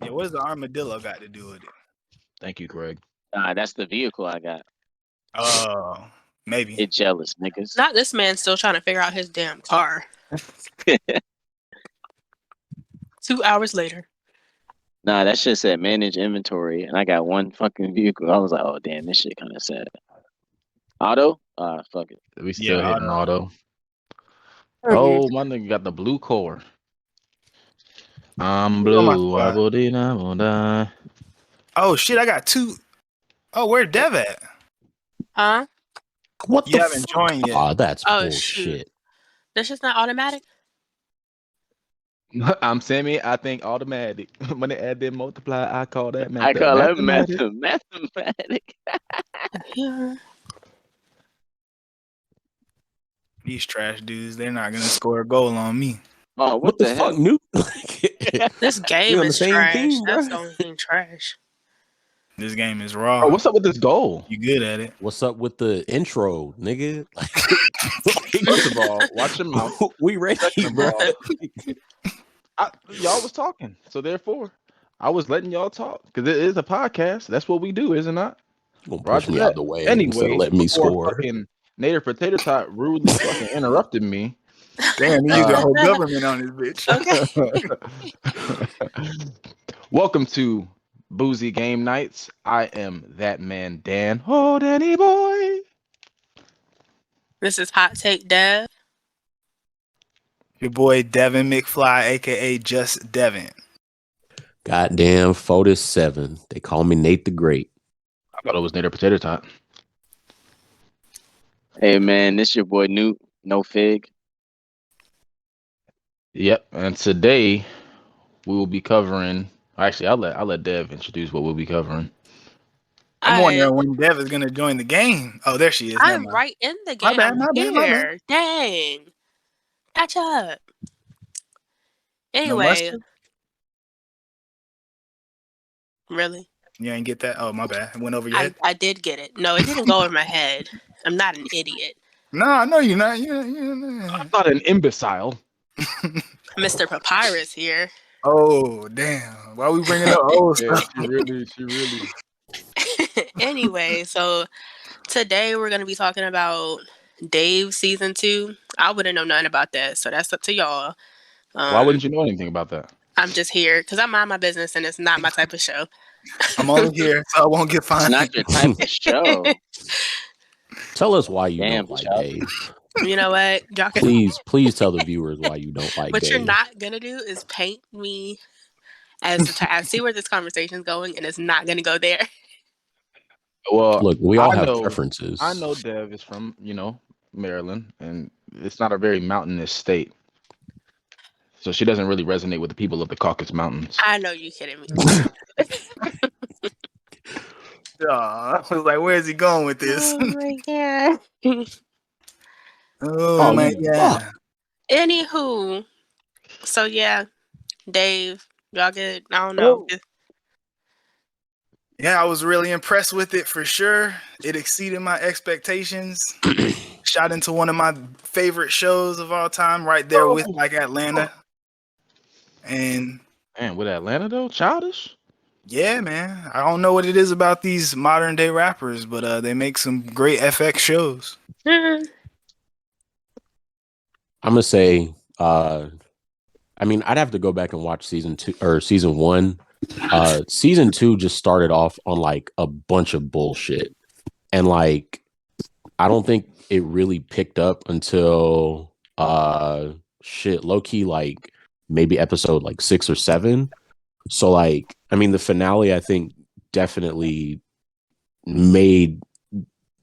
Yeah, what's the armadillo got to do with it? Thank you, Greg. Nah, that's the vehicle I got. Oh, maybe. It jealous niggas. Not this man still trying to figure out his damn car. 2 hours later. Nah, that shit said manage inventory, and I got one fucking vehicle. I was like, oh damn, this shit kind of sad. Auto? Fuck it. We still Yeah, hitting auto. Mhm. Oh, my nigga got the blue core. I'm Who's on my blue. I squad? will die. Oh shit, I got two. Oh, where Dev at? Huh? What You the haven't fuck? joined yet. Oh, that's Oh, bullshit. shoot. That's just not automatic? I'm Sammy. I think automatic. When they add, then multiply, I call that I call that mathematic. mathematic. Yeah. These trash dudes, they're not gonna score a goal on me. Oh, What the fuck, hell? Newt? This game on the is same trash. team, That's bro. the only thing trash. This game is raw. Bro, what's up with this goal? You good at it? What's up with the intro, nigga? First of all, watch your mouth. We ready, Second of bro. all, y'all was talking, so therefore, I was letting y'all talk because it is a podcast. That's what we do, is it not? Gonna push Roger me that. out the way instead Anyway, of letting me before score. fucking Native Potato Tot rudely fucking interrupted me. Damn, you used the whole government on this bitch. Okay. Welcome to Boozy Game Nights. I am that man, Dan. Oh, Danny boy. This is Hot Take Dev. Your boy Devin McFly, aka Just Devin. Goddamn, Fotis 7. They call me Nate the Great. I thought it was Native Potato Tot. Hey man, this your boy Newt. No fig. Yep, and today we will be covering. Actually, I'll let Dev introduce what we'll be covering. I'm wondering when Dev is gonna join the game. Oh, there she is. Never I'm mind. right in the My game. bad, I'm my bad, my bad. here. Dang. Catch up. No Anyway. mustard? Really? You ain't get that? Oh, my bad. It went over your head. I did get it. No, it didn't go over my head. I'm not an idiot. No, you're not. I'm not an imbecile. Mr. Papyrus here. Oh, damn. Why we bringing up old Yeah, stuff? she really. Anyway, so today we're going to be talking about Dave season 2. I wouldn't know nothing about that, so that's up to y'all. Why wouldn't you know anything about that? I'm just here because I mind my business and it's not my type of show. I'm only here so I won't get It's fined. not your type of show. Tell us why you Damn, don't like child. Dave. You know what? Y'all can, Please tell the viewers why you don't like what Dave. you're not going to do is paint me as I see where this conversation's going, and it's not going to go there. Well, Look, we all I have know- preferences. I know Dev is from, Maryland, and it's not a very mountainous state. So she doesn't really resonate with the people of the Caucasus Mountains. I know you kidding me. I was like, where's he going with this? Oh my god. Oh my you god. fuck. Anywho, so yeah, Dave, y'all good? I don't know. Yeah, I was really impressed with it for sure. It exceeded my expectations. Shot into one of my favorite shows of all time, right there with like Atlanta. And Man, with Atlanta though, childish. yeah, man, I don't know what it is about these modern day rappers, but they make some great FX shows. Mm. I'm gonna say, I mean, I'd have to go back and watch season 2 or season 1. Season 2 just started off on like a bunch of bullshit, and like I don't think it really picked up until low key like maybe episode like 6 or 7. So like, I mean, the finale I think definitely made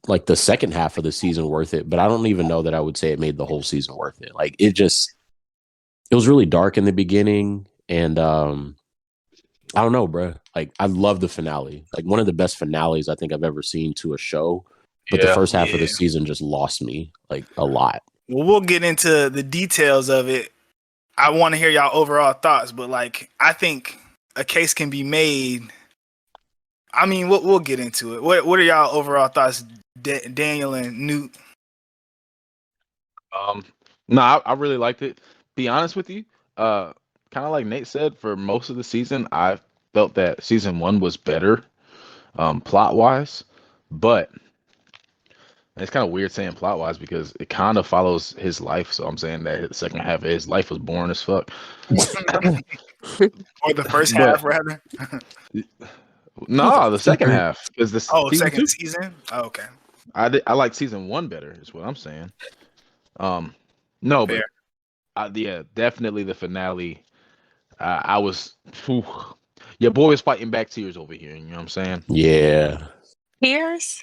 like the second half of the season worth it, but I don't even know that I would say it made the whole season worth it. Like it was really dark in the beginning, and I don't know, bro. Like I love the finale, like one of the best finales I think I've ever seen to a show. But the first half of the season just lost me like a lot. Well, we'll get into the details of it. I want to hear y'all overall thoughts, but like I think a case can be made. I mean, we'll get into it. What are y'all overall thoughts, Daniel and Newt? No, I really liked it. Be honest with you, kind of like Nate said, for most of the season, I felt that season 1 was better, plot wise, but it's kind of weird saying plot wise because it kind of follows his life. So I'm saying that the second half of his life was boring as fuck. Or the first But- half, rather. No, the second half is this. Oh, season second 2. season. Oh, okay. I like season 1 better. Is what I'm saying. No, Fair. but yeah, definitely the finale. I was, whew, your boy was fighting back tears over here. You know what I'm saying? Yeah. Tears?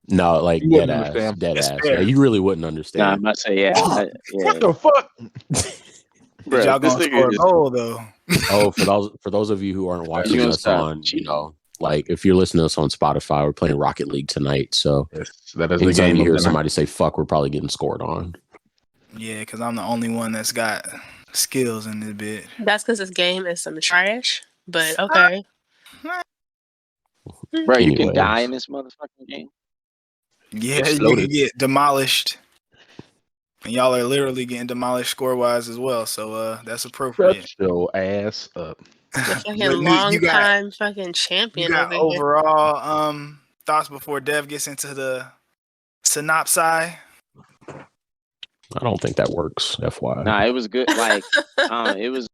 No, like You dead wouldn't ass. understand. Dead It's ass. fair. Yeah, you really wouldn't Nah, I understand. must say, yeah. What Yeah. the fuck? Did y'all This gonna nigga score a is- goal though? Oh, for those of you who aren't watching gonna us stop on, cheating. like if you're listening to us on Spotify, we're playing Rocket League tonight. So Yes, that is the anytime game you of hear the night. somebody say "fuck," we're probably getting scored on. Yeah, because I'm the only one that's got skills in this bit. That's because this game is some trash. But okay. Bro, you can Anyways. die in this motherfucking game. Yeah, It's you loaded. can get demolished. And y'all are literally getting demolished score wise as well. So that's appropriate. Shut your ass up. The fucking But long you got time fucking champion over here. overall thoughts before Dev gets into the synopsis. I don't think that works. FYI. Nah, it was good. Like, it was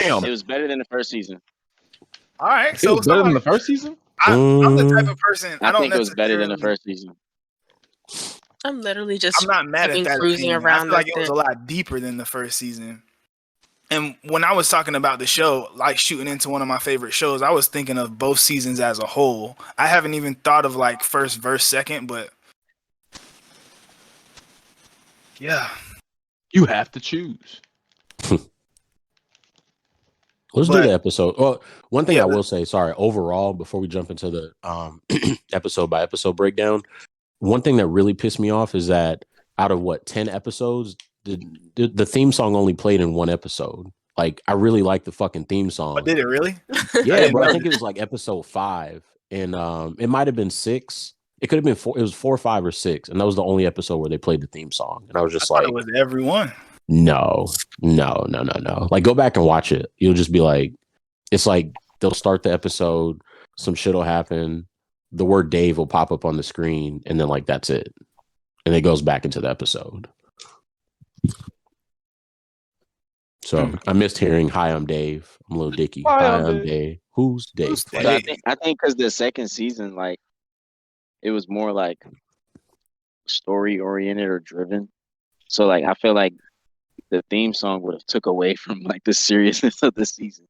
Damn. it was better than the first season. All right, It so was better than the first season? I'm the type of person I don't think it was better than the necessarily- first season. I'm literally just I'm not mad at fucking that. cruising Opinion. I around feel like the it was a lot deeper than the first season. And when I was talking about the show, like shooting into one of my favorite shows, I was thinking of both seasons as a whole. I haven't even thought of like first verse, second, but yeah. You have to choose. Let's do the episode. Well, one thing Yeah, I will say, sorry, overall, before we jump into the episode by episode breakdown, one thing that really pissed me off is that out of 10 episodes, the theme song only played in one episode. Like, I really like the fucking theme song. But did it really? Yeah, didn't but I know think it was like episode 5, and it might have been 6. It could have been 4. It was 4, 5, or 6, and that was the only episode where they played the theme song. And I was I just thought like, it was every one. no. Like, go back and watch it. You'll just be like, it's like they'll start the episode, some shit will happen, the word Dave will pop up on the screen, and then like that's it, and it goes back into the episode. So I missed hearing, "Hi, I'm Dave. I'm Lil Dicky. Hi, Hi, I'm I'm Dave. Dave. Who's Dave?" Who's Like, So Dave? I think because the second season, like, it was more like story oriented or driven. So like, I feel like the theme song would have took away from like the seriousness of the season.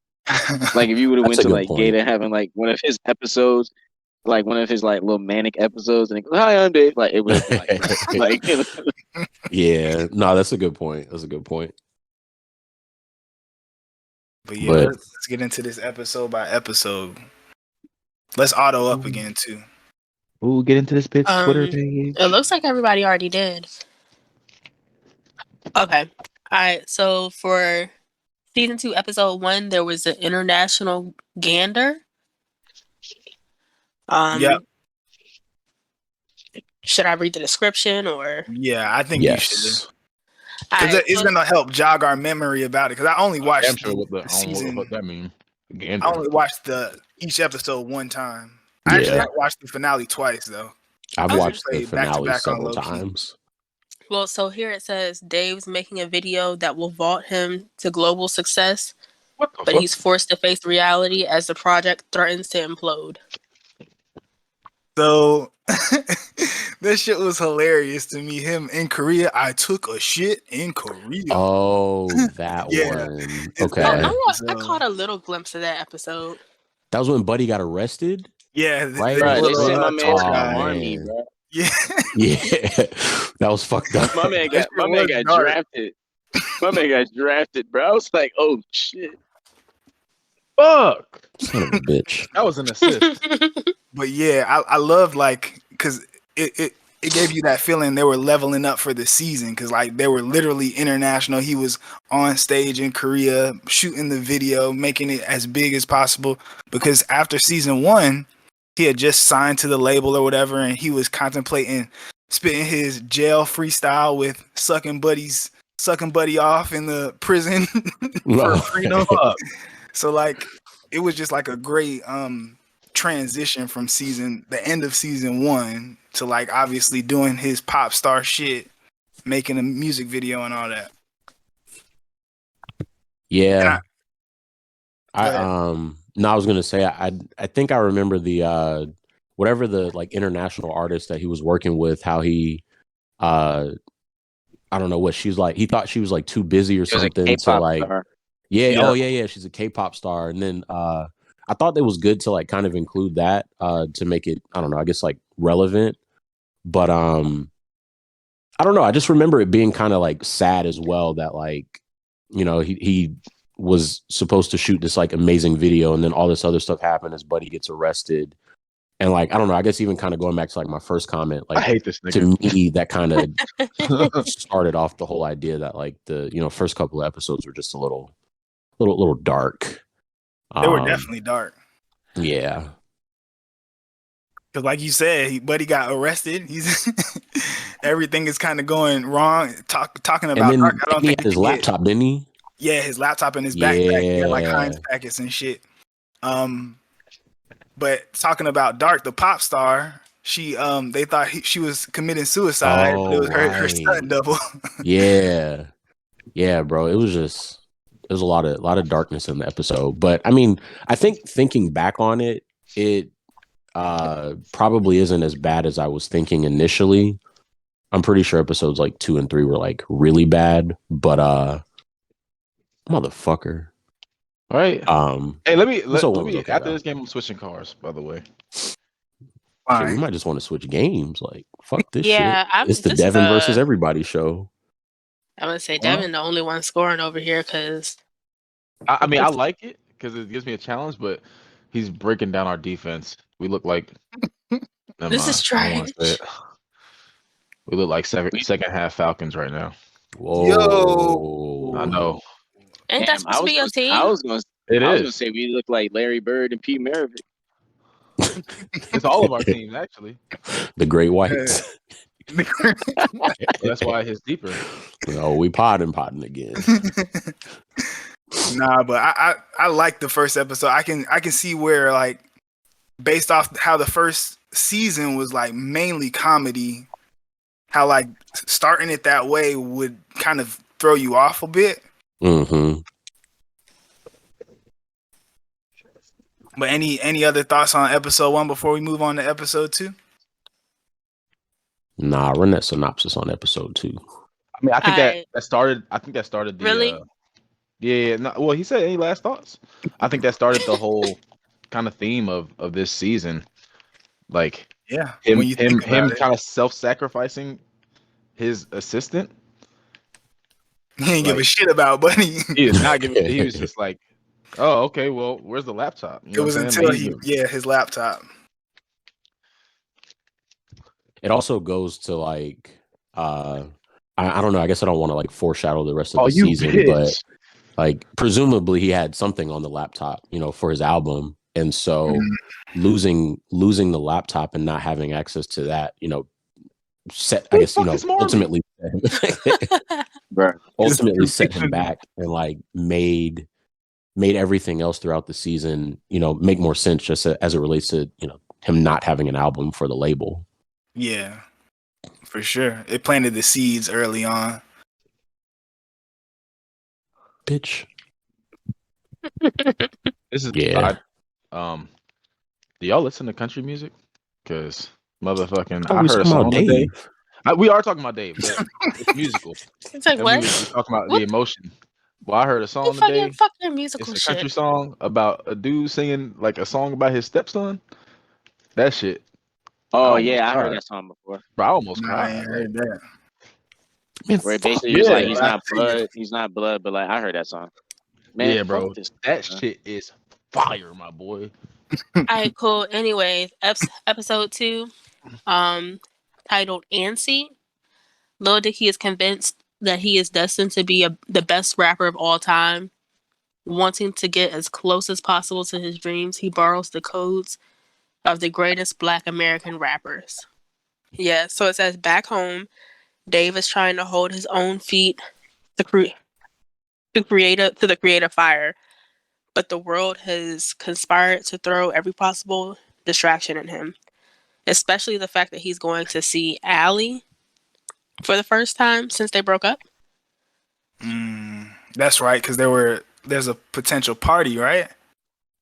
Like if you would have That's went a to good like point. Gator having like one of his episodes, like one of his like little manic episodes, and he goes, "Hi, I'm Dave." Like it would have been like, you know, yeah, no, that's a good point. That's a good point. But yeah, But- let's get into this episode by episode. Let's auto up again too. Ooh, get into this bitch Twitter Um, page. It looks like everybody already did. Okay. All right. So for season 2, episode 1, there was the international gander. Yep. Should I read the description or? Yeah, I think you should. Yes, All Because right, it's so- gonna help jog our memory about it. Because I only watched I'm sure what the I don't know season. what that means. I only watched each episode one time. I actually Yeah. watched the finale twice though. I've I was watched the gonna say back to finale back on several low key. times. Well, so here it says Dave's making a video that will vault him to global success, What the but fuck? he's forced to face reality as the project threatens to implode. So this shit was hilarious to me. Him in Korea. I took a shit in Korea. Oh, that Yeah. one. It's Okay, that- I caught a little glimpse of that episode. that was when Buddy got arrested. Yeah, Right? bro, they little, sent my man tour to the guide. army, man. bro. Yeah, Yeah, that was fucked up. My man got That shit was dark. drafted. My man got drafted, bro. I was like, oh shit. Fuck. Son of a bitch. That was an assist. but yeah, I love like because it gave you that feeling they were leveling up for the season because like they were literally international. He was on stage in Korea shooting the video, making it as big as possible. Because after season 1, he had just signed to the label or whatever, and he was contemplating spitting his jail freestyle with sucking Buddy off in the prison for freedom. So like it was just like a great transition from the end of season 1 to like obviously doing his pop star shit, making a music video and all that. Yeah. Go ahead. No, I was gonna say I think I remember the whatever the like international artist that he was working with, how he I don't know what she was like. He thought she was like too busy or It was a something to K-pop like. star. Yeah. Yeah. Oh yeah. She's a K-pop star, and then I thought it was good to like kind of include that to make it, I don't know, I guess like relevant. But I don't know. I just remember it being kind of like sad as well that like, you know, he was supposed to shoot this like amazing video, and then all this other stuff happened. His buddy gets arrested, and like I don't know. I guess even kind of going back to like my first comment, I like hate this to nigga. me that kind of started off the whole idea that like the first couple of episodes were just a little dark. They were definitely dark. Yeah. Because like you said, Buddy got arrested. He's everything is kind of going wrong. Talking about And then dark, I don't he think had you his could get. laptop, didn't he? Yeah, his laptop in his backpack. He had like Heinz Yeah. packets and shit. But talking about Dark, the pop star, she they thought she was committing suicide, but it Oh, was her right. stunt double. Yeah. Yeah, bro. It was a lot of darkness in the episode. But I mean, I think thinking back on it, it probably isn't as bad as I was thinking initially. I'm pretty sure episodes like 2 and 3 were like really bad, but motherfucker. All right. Hey, let me okay, after though. this game I'm switching cars, by the way. Shit, we might just want to switch games. Like, fuck this Yeah, shit. It's the Devin versus everybody show. I'm gonna say Devin, the only one scoring over here, because I mean, I like it because it gives me a challenge, but he's breaking down our defense. We look like never this mind. is I don't wanna say trash. it. We look like second half Falcons right now. Whoa. Yo. I know. Ain't that supposed to be your team? I was gonna Is. say we look like Larry Bird and Pete Maravich. It's all of our teams actually. The Great Whites. That's why it's deeper. Oh, we potting again. Nah, but I like the first episode. I can see where like based off how the first season was like mainly comedy, how like starting it that way would kind of throw you off a bit. Mm-hmm. But any other thoughts on episode 1 before we move on to episode 2? Nah, run that synopsis on episode 2. I mean, I think that started the Really? yeah. No, well, he said any last thoughts. I think that started the whole kind of theme of this season, like Yeah, him kind of self-sacrificing his assistant. He didn't give a shit about Buddy. He is not giving. He was just like, oh, okay, well, where's the laptop? You know It was what I'm until saying? his laptop. It also goes to like I don't know, I guess I don't want to like foreshadow the rest of the season, bitch. but like presumably he had something on the laptop, for his album. And so losing the laptop and not having access to that, set I guess, ultimately ultimately set him back and like made everything else throughout the season, make more sense just as it relates to, him not having an album for the label. Yeah, for sure. It planted the seeds early on. Bitch. This is yeah. Do y'all listen to country music? Because motherfucking, Oh, I heard a song today. Dave. We are talking about Dave, but it's musical. It's like, what? We're talking about What? the emotion. Well, I heard a song Fucking today. musical It's a shit. country song about a dude singing like a song about his stepson. That shit. Oh yeah, I heard that song before. Bro, I almost Nah, I cried. ain't heard that. Man, Where it fuck basically was like yeah. he's not blood, but like I heard that song. Man, yeah, bro. That man. shit is fire, my boy. All right, cool. Anyways, episode 2, titled Antsy. Lil Dicky is convinced that he is destined to be the best rapper of all time. Wanting to get as close as possible to his dreams, he borrows the codes of the greatest Black American rappers. Yeah, so it says back home, Dave is trying to hold his own feet to the creative fire, but the world has conspired to throw every possible distraction at him, especially the fact that he's going to see Allie for the first time since they broke up. That's right, because there's a potential party, right?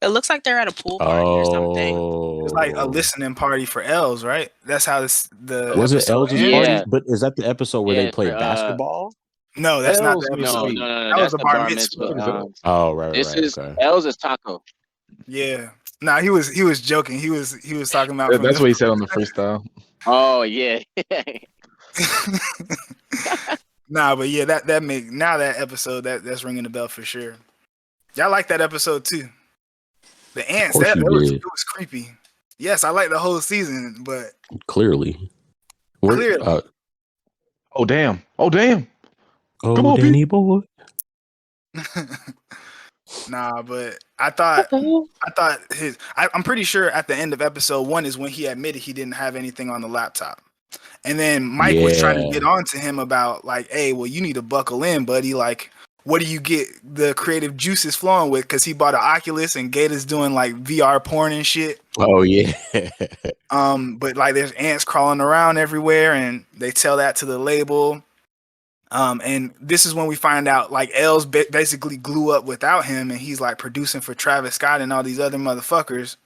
It looks like they're at a pool party or something. It's like a Oh, listening party for Els, right? That's how the was it episode Elsa's ends. party? Yeah. But is that the episode where they Yeah, play for, basketball? No, that's not L's the me no, episode. sweet. no, That was that's the the bar bar mitzvah. mitzvah. Oh, right, This right, is okay. L's is taco. Yeah. Nah, he was joking. He was talking about from That's this. what he said on the freestyle. Oh yeah. Nah, but yeah, that make now that episode that's ringing the bell for sure. Y'all like that episode too. The ants, course that you was did. it was creepy. Yes, I like the whole season, but Clearly. Clearly. Oh damn! Oh damn! Come Oh, on, Danny boy. nah, but I thought I'm pretty sure at the end of episode 1 is when he admitted he didn't have anything on the laptop. And then Mike was trying to get on to him about like, hey, well, you need to buckle in, buddy. Like, what do you get the creative juices flowing with? Because he bought an Oculus and Gator's doing like VR porn and shit. Oh yeah. But like there's ants crawling around everywhere, and they tell that to the label. And this is when we find out like Els basically glue up without him, and he's like producing for Travis Scott and all these other motherfuckers.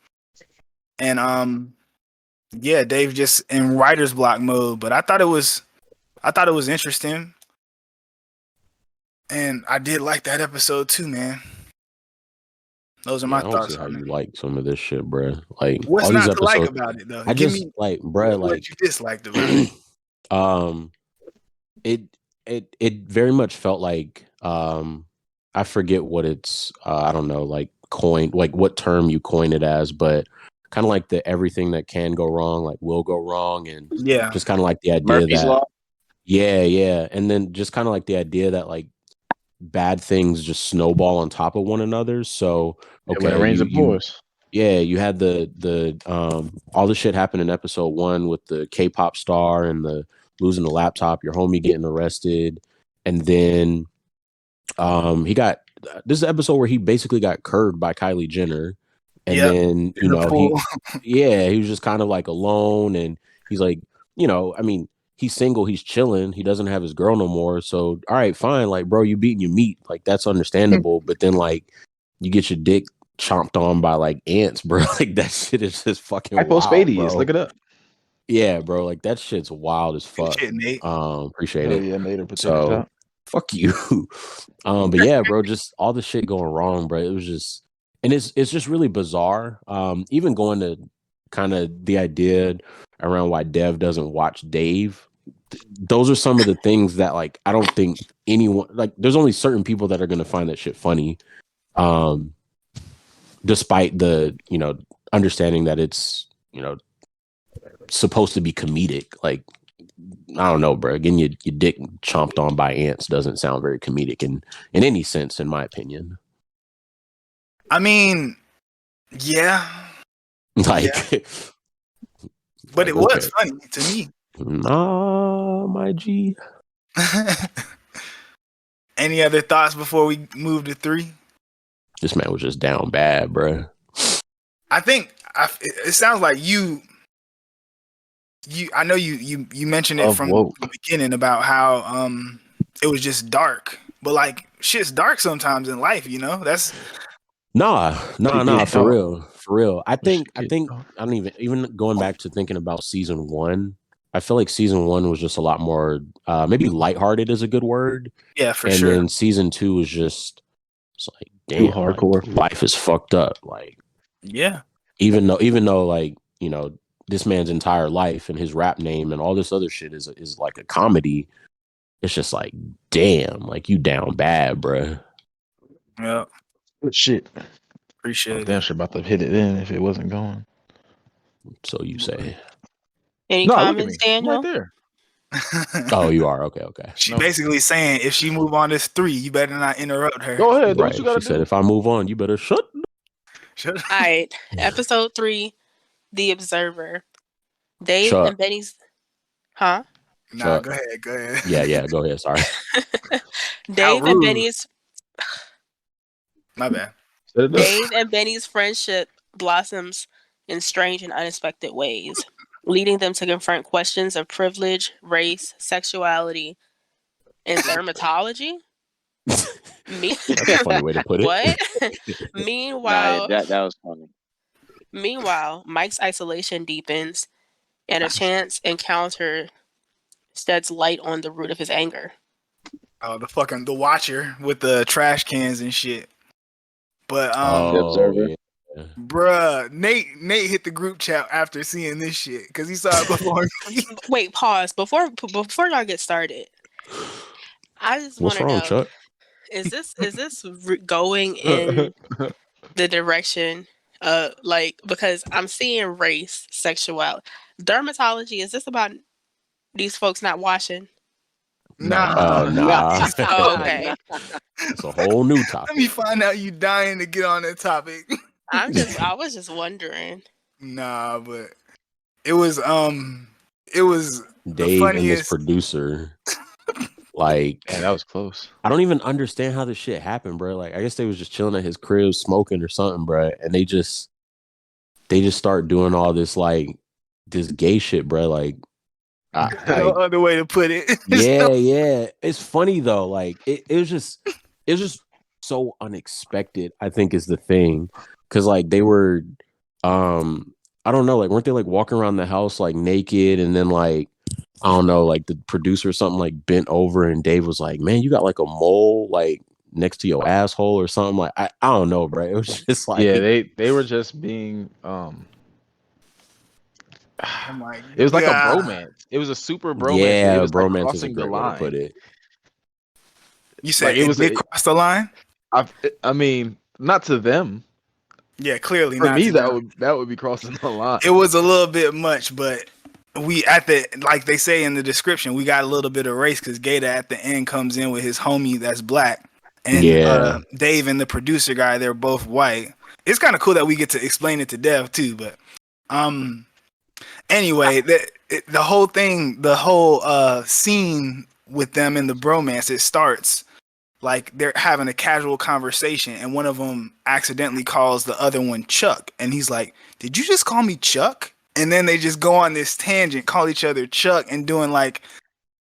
And yeah, Dave just in writer's block mode. But I thought it was interesting, and I did like that episode too, man. Those are my I don't thoughts see how on you it. like some of this shit, bro. Like What's all not these to like episodes. about it though? I Give just me like, bro, what like you disliked about it. it very much felt like I forget what it's I don't know, like coined, like what term you coin it as, but kind of like the everything that can go wrong like will go wrong, and Yeah, just kind of like the idea Murphy's that Law. yeah, and then just kind of like the idea that like bad things just snowball on top of one another. So Okay, when it okay, rains, it pours. yeah, you had the all the shit happened in episode 1 with the K-pop star and the losing the laptop, your homie getting arrested, and then he got this is the episode where he basically got curved by Kylie Jenner, and Yep, then in the pool. he was just kind of like alone, and he's like, I mean, he's single, he's chilling, he doesn't have his girl no more, so all right, fine, like bro, you beating your meat, like that's understandable, but then like you get your dick chomped on by like ants, bro. Like that shit is just fucking wild, Hypospadias, bro. look it up. Yeah, bro. Like that shit's wild as fuck. Shit, Nate. Appreciate Oh it. yeah, made her potato So top. fuck you. But yeah, bro, just all the shit going wrong, bro. It was just, and it's just really bizarre. Even going to kind of the idea around why Dev doesn't watch Dave. Those are some of the things that like I don't think anyone like. There's only certain people that are gonna find that shit funny. Despite the understanding that it's supposed to be comedic. Like I don't know, bro. Getting your dick chomped on by ants doesn't sound very comedic in any sense, in my opinion. I mean, yeah, Like, but it was funny to me. Nah, my G. Any other thoughts before we move to 3? This man was just down bad, bro. I think it sounds like you. I know you mentioned it from the beginning about how it was just dark, but like shit's dark sometimes in life, That's Nah, for real. I think I don't even going back to thinking about season 1. I feel like season 1 was just a lot more maybe lighthearted is a good word. Yeah, for and sure. And then season 2 was just it's like too damn, hardcore. Like, life is fucked up. Like yeah, even though like this man's entire life and his rap name and all this other shit is like a comedy. It's just like damn, like you down bad, bro. Yeah. Good shit. Appreciate it. Damn sure about to hit it in if it wasn't going. So you say. Any No, look at comments, me. I'm Daniel? right there. Oh, you are okay. She basically saying if she move on this 3, you better not interrupt her. Go ahead, do Right. what you gotta She do. said, if I move on, you better shut. Shut up. All right, episode 3, The Observer. Dave Chuck. and Benny's, huh? Nah, Chuck. go ahead. Yeah, go ahead. Sorry. Dave and Benny's. My bad. Dave and Benny's friendship blossoms in strange and unexpected ways, leading them to confront questions of privilege, race, sexuality, and dermatology. That's a funny way to put it. What? Nah, that was funny. Meanwhile, Mike's isolation deepens, and a chance encounter sheds light on the root of his anger. Oh, the Watcher with the trash cans and shit. But The Observer. Yeah. bruh, Nate hit the group chat after seeing this shit because he saw it before me. Wait, pause before y'all get started. I just want What's to wrong, know: Chuck? is this going in the direction because I'm seeing race, sexuality, dermatology? Is this about these folks not washing? Nah. Nah. Oh, okay. It's a whole new Let topic. me find out you dying to get on that topic. I was just wondering. Nah, but it was the Dave and this funniest. producer, like, Man, that was close. I don't even understand how this shit happened, bro. Like, I guess they was just chilling at his crib smoking or something, bro, and they just start doing all this like this gay shit, bro. Like, No other way to put it. yeah. It's funny though. Like, it was just so unexpected. I think is the thing, because like they were, I don't know, like weren't they like walking around the house like naked, and then like I don't know, like the producer or something like bent over, and Dave was like, "Man, you got like a mole like next to your asshole or something." Like I don't know, bro. It was just like, Yeah, they were just being Oh my it was like a God. bromance. It was a super bromance. yeah, It was like bromance is a crossing the great way to line. put it. You said Like it did cross the line? I mean, not to them. Yeah, clearly For not. me, To them. that would be crossing the line. It was a little bit much, but we like they say in the description, we got a little bit of race because Gator at the end comes in with his homie that's black, and Yeah. Dave and the producer guy, they're both white. It's kind of cool that we get to explain it to Dev too, but anyway, the whole thing, the whole scene with them in the bromance, it starts like they're having a casual conversation, and one of them accidentally calls the other one Chuck, and he's like, "Did you just call me Chuck?" And then they just go on this tangent, call each other Chuck, and doing like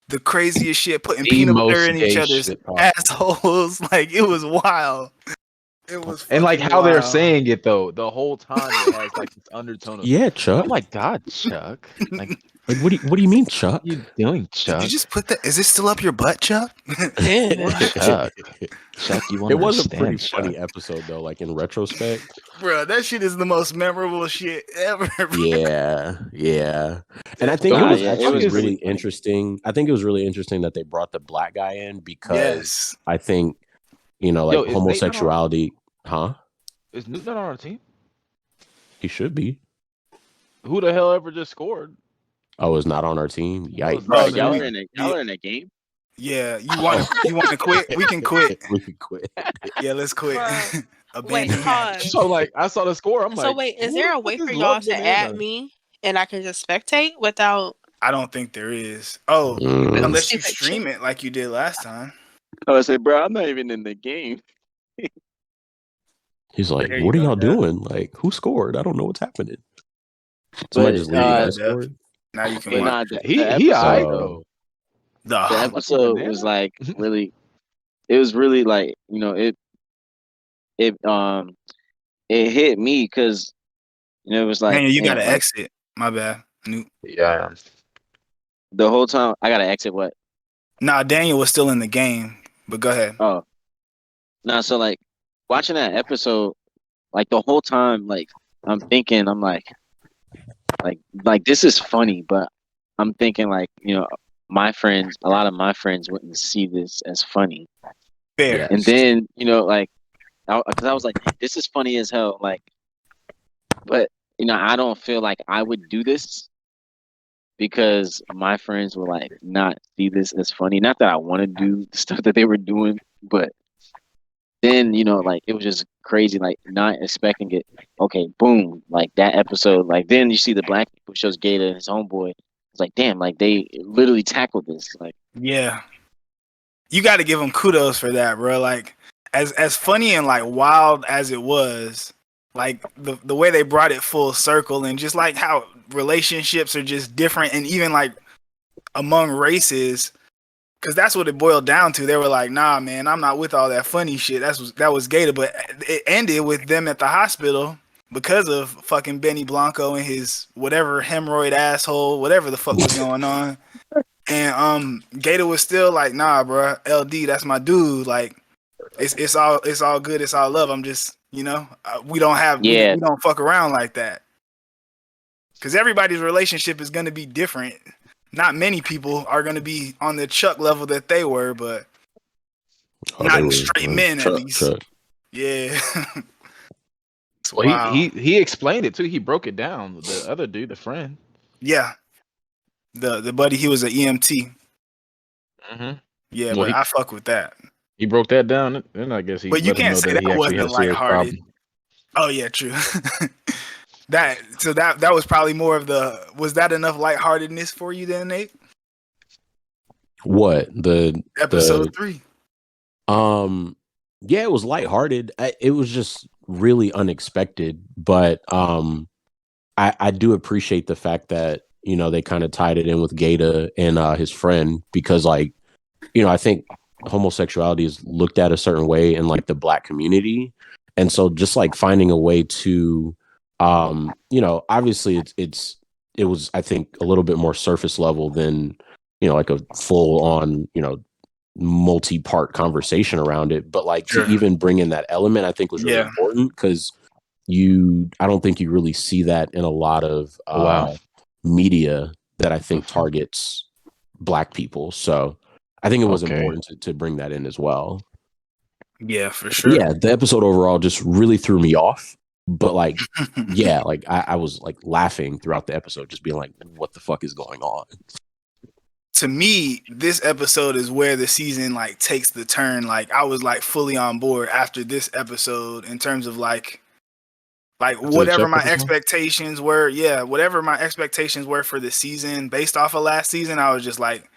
the craziest shit, putting The peanut butter most in each gay other's shit possible. assholes. Like it was wild. It was And like fucking how they're wild. saying it though, the whole time it has like this undertone of, Yeah, Chuck. oh my God, Chuck. Like, Like, what do you mean, Chuck? what are you doing, Did Chuck? you just put that? Is it still up your butt, Chuck? Chuck. Chuck, you want It to was a understand, pretty Chuck. funny episode though, like in retrospect. Bro, that shit is the most memorable shit ever. Yeah. And I think It it Nah, was was yeah, it actually was funniest. really really funny. interesting. I think it was really interesting that they brought the black guy in because Yes. I think, like Yo, is Nate not on? homosexuality, huh? Is Newt not on our team? He should be. Who the hell ever just scored? Oh, is not on our team. Yikes. Bro, Oh, y'all we- are in a game. Yeah, you want to quit? We can quit. We can quit. Yeah, let's quit. Bruh. Abandon Wait, match. pause. So like I saw the score. I'm So like, wait, is who there the a way fuck for is y'all Love to add Banana? me and I can just spectate without? I don't think there is. Oh, Mm. unless you stream it like you did last time. I said, bro, I'm not even in the game. He's like, There you what are go, y'all Dev. doing? Like, who scored? I don't know what's happening. Somebody But just leave Dev. Discord. Now you can but watch nah, He the alright episode though. the the episode was like really. It was really like it it hit me because it was like Daniel, you damn, gotta like exit. My bad. Yeah. the whole time I gotta exit what. Nah, Daniel was still in the game, but go ahead. Oh no, so like watching that episode, like the whole time, like I'm thinking, I'm like this is funny, but I'm thinking like my friends, a lot of my friends wouldn't see this as funny, Fair. and then like because I was like, this is funny as hell, like, but I don't feel like I would do this because my friends will like not see this as funny. Not that I want to do the stuff that they were doing, but then like it was just crazy, like not expecting it. Okay, boom, like that episode, like then you see the black people shows Gator and his homeboy. It's like damn, like they literally tackled this. Like Yeah. You got to give them kudos for that, bro. Like, as funny and like wild as it was, like the way they brought it full circle and just like how relationships are just different and even like among races, because that's what it boiled down to. They were like, nah, man, I'm not with all that funny shit. That was Gator, but it ended with them at the hospital because of fucking Benny Blanco and his whatever hemorrhoid asshole, whatever the fuck was going on. And Gator was still like, nah, bro, LD, that's my dude. Like, it's all good, it's all love. I'm just, we don't fuck around like that. Because everybody's relationship is gonna be different. Not many people are gonna be on the Chuck level that they were, but not in straight men at least. Chuck. Yeah. Well, wow. he explained it too. He broke it down. The other dude, the friend. Yeah. The buddy, he was an EMT. Mm-hmm. Yeah, well, but I fuck with that. He broke that down, and I guess he. But you can't say that wasn't lighthearted. Oh yeah, true. that was probably more of the. Was that enough lightheartedness for you then, Nate? What the episode 3? Yeah, it was lighthearted. It was just really unexpected, but I do appreciate the fact that they kind of tied it in with Gator and his friend, because like I think homosexuality is looked at a certain way in like the Black community, and so just like finding a way to obviously it was I think a little bit more surface level than like a full on multi-part conversation around it, but like to even bring in that element I think was really important, because I don't think you really see that in a lot of media that I think targets Black people. So I think it was important to bring that in as well. Yeah, for sure. Yeah, the episode overall just really threw me off. But like, yeah, like I was like laughing throughout the episode, just being like, what the fuck is going on? To me, this episode is where the season like takes the turn. Like I was like fully on board after this episode in terms of like whatever my expectations were. Yeah, whatever my expectations were for the season based off of last season, I was just like,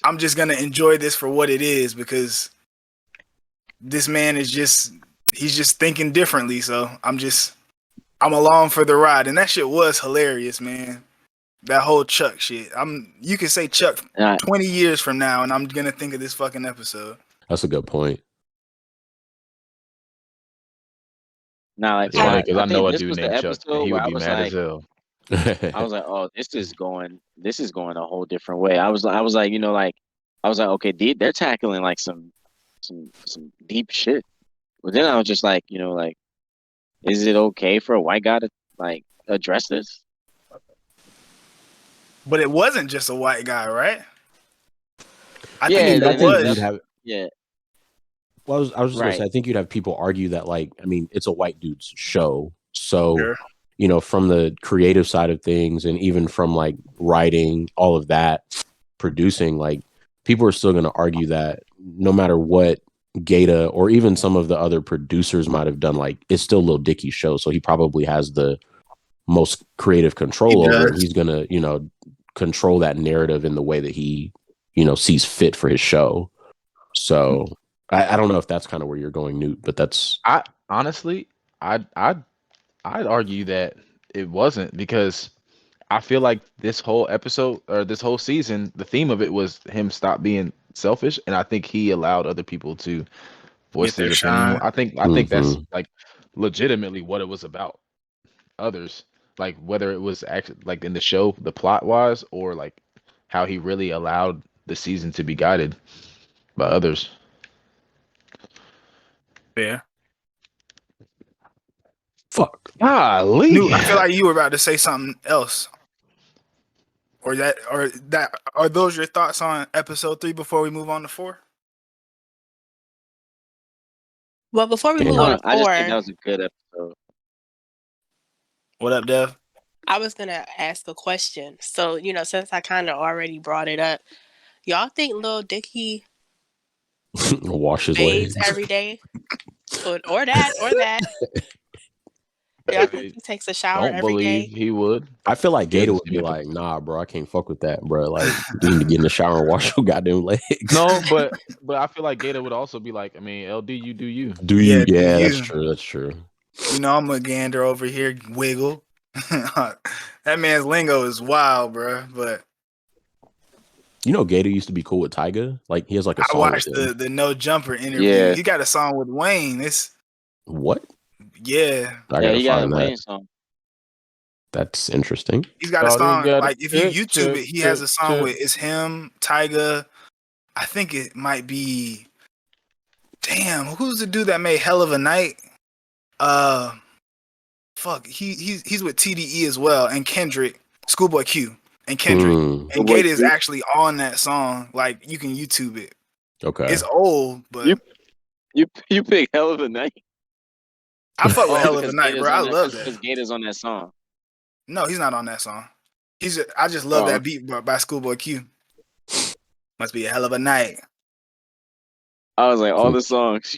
I'm just gonna enjoy this for what it is, because this man is he's just thinking differently. So I'm along for the ride, and that shit was hilarious, man. That whole Chuck shit. You can say Chuck 20 years from now, and I'm gonna think of this fucking episode. That's a good point. Now, like, because I know a dude named Chuck, and he would be mad as hell. I was like, oh, this is going a whole different way. I was like, okay, they're tackling like some deep shit. But then I was just like, is it okay for a white guy to like address this? But it wasn't just a white guy, right? I think it was. Yeah. Well, I was just gonna say, I think you'd have people argue that, like, I mean, it's a white dude's show, so from the creative side of things, and even from like writing, all of that, producing, like, people are still going to argue that no matter what Gator or even some of the other producers might have done, like, it's still Lil Dicky's show, so he probably has the most creative control over it. He's gonna, control that narrative in the way that he, sees fit for his show. So I don't know if that's kind of where you're going, Newt, but that's I'd argue that it wasn't, because I feel like this whole episode or this whole season, the theme of it was him stop being selfish, and I think he allowed other people to voice their opinion. I think that's like legitimately what it was about. Others, like whether it was actually like in the show, the plot wise, or like how he really allowed the season to be guided by others. Yeah. Fuck. Golly. Newt, I feel like you were about to say something else. Or are those your thoughts on episode 3 before we move on to 4? Well, before we move on to 4, I just think that was a good episode. What up, Dev? I was gonna ask a question. So, since I kind of already brought it up, y'all think Lil Dicky wash his bathes legs every day? or that. Y'all think he takes a shower Don't every believe day? he would. I feel like Gator Gator's would be gonna- like, nah, bro, I can't fuck with that, bro. Like, you need to get in the shower and wash your goddamn legs. No, but I feel like Gator would also be like, I mean, LD, you do you. Do Yeah, you? do Yeah, that's you? true. That's true. You know, I'm a gander over here, wiggle. That man's lingo is wild, bro. But You know, Gator used to be cool with Tyga. Like, he has like a I song watched with him. the No Jumper interview. Yeah. He got a song with Wayne. It's What? yeah. I Yeah, gotta he got a find that. Wayne song. That's interesting. He's got a Shawty song got like a if you check, YouTube it, he has a song check. with it's him, Tyga. I think it might be. Damn, who's the dude that made Hell of a Night? Fuck, he's with TDE as well, and Kendrick, Schoolboy Q, and Kendrick, and Schoolboy Gator is Q? actually on that song. Like you can YouTube it. Okay. It's old, but You pick Hell of a Night. I fuck with Hell of a because Night, Gator's bro. I on love Because that. Gator's on that song. No, he's not on that song. I just love Oh. that beat by Schoolboy Q. Must be a hell of a night. I was like, all the songs.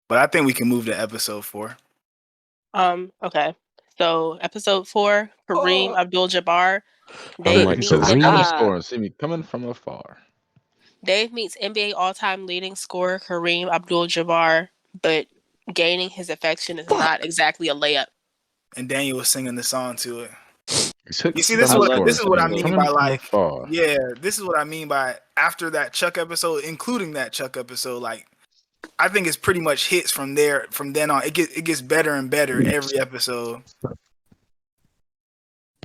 But I think we can move to episode 4. Okay. So episode 4, Kareem Oh. Abdul-Jabbar. I'm Dave like, meets So Kareem? come and NBA. score and see me coming from afar. Dave meets NBA all-time leading scorer Kareem Abdul-Jabbar, but gaining his affection is not exactly a layup. And Daniel was singing the song to it. You see, this is what I mean coming by from like, afar. yeah, this is what I mean by after that Chuck episode, including that Chuck episode, like I think it's pretty much hits from there. From then on, it gets better and better every episode.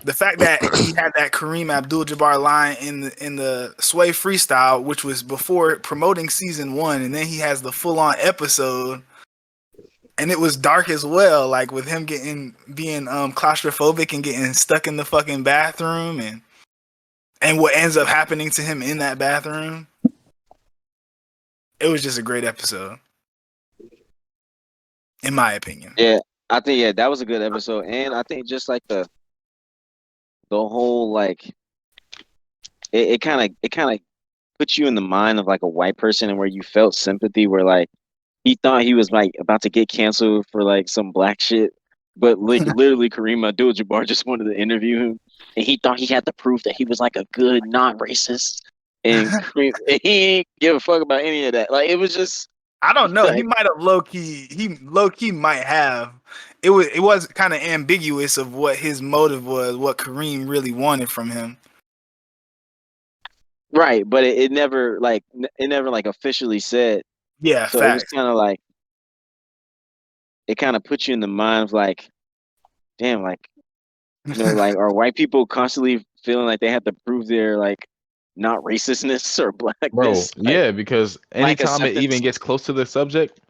The fact that he had that Kareem Abdul-Jabbar line in the Sway freestyle, which was before promoting season 1, and then he has the full-on episode, and it was dark as well, like with him being claustrophobic and getting stuck in the fucking bathroom, and what ends up happening to him in that bathroom. It was just a great episode, in my opinion. Yeah, I think that was a good episode, and I think just like the whole like it kind of puts you in the mind of like a white person, and where you felt sympathy, where like he thought he was like about to get canceled for like some black shit, but like literally Kareem Abdul-Jabbar just wanted to interview him, and he thought he had to prove that he was like a good, not racist, and Kareem, and he ain't give a fuck about any of that. Like it was just. I don't know. Like, He might have low key might have. It was kind of ambiguous of what his motive was, what Kareem really wanted from him. right, but it never like officially said. Yeah, So it was facts. kind of like it kind of puts you in the mind of like, damn, like like are white people constantly feeling like they have to prove their like not racistness or blackness? Bro, Like, yeah, because anytime it acceptance. even gets close to the subject,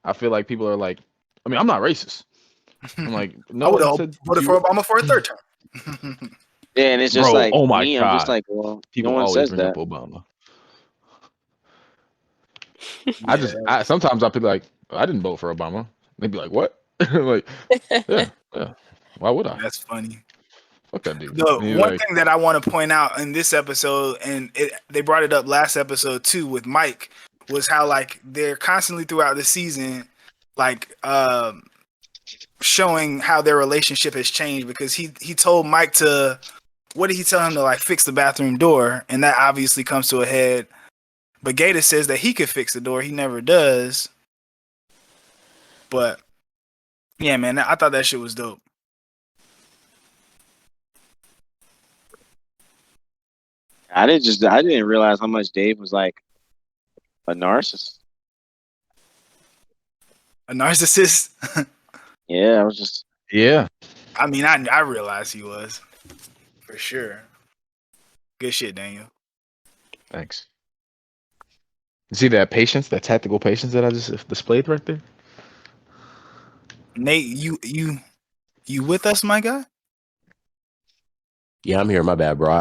I feel like people are like, I mean, I'm not racist. I'm like, no I would one have said voted you- for Obama for a third term. Yeah, and it's just Bro, like oh my me, I'm just God. like, well, People no one always says bring that. up Obama. Sometimes I'll be like, I didn't vote for Obama. They'd be like, what? Like, yeah. Why would I? That's funny. Fuck that dude. The And you're one like, thing that I want to point out in this episode, and they brought it up last episode too with Mike, was how like they're constantly throughout the season, like showing how their relationship has changed, because he told Mike to, what did he tell him to, like fix the bathroom door, and that obviously comes to a head. But Gator says that he could fix the door. He never does. But yeah, man, I thought that shit was dope. I didn't realize how much Dave was like a narcissist. A narcissist. Yeah, I was just yeah. I mean, I realized he was, for sure. Good shit, Daniel. Thanks. You see that patience, that tactical patience that I just displayed right there? Nate, you with us, my guy? Yeah, I'm here. My bad, bro.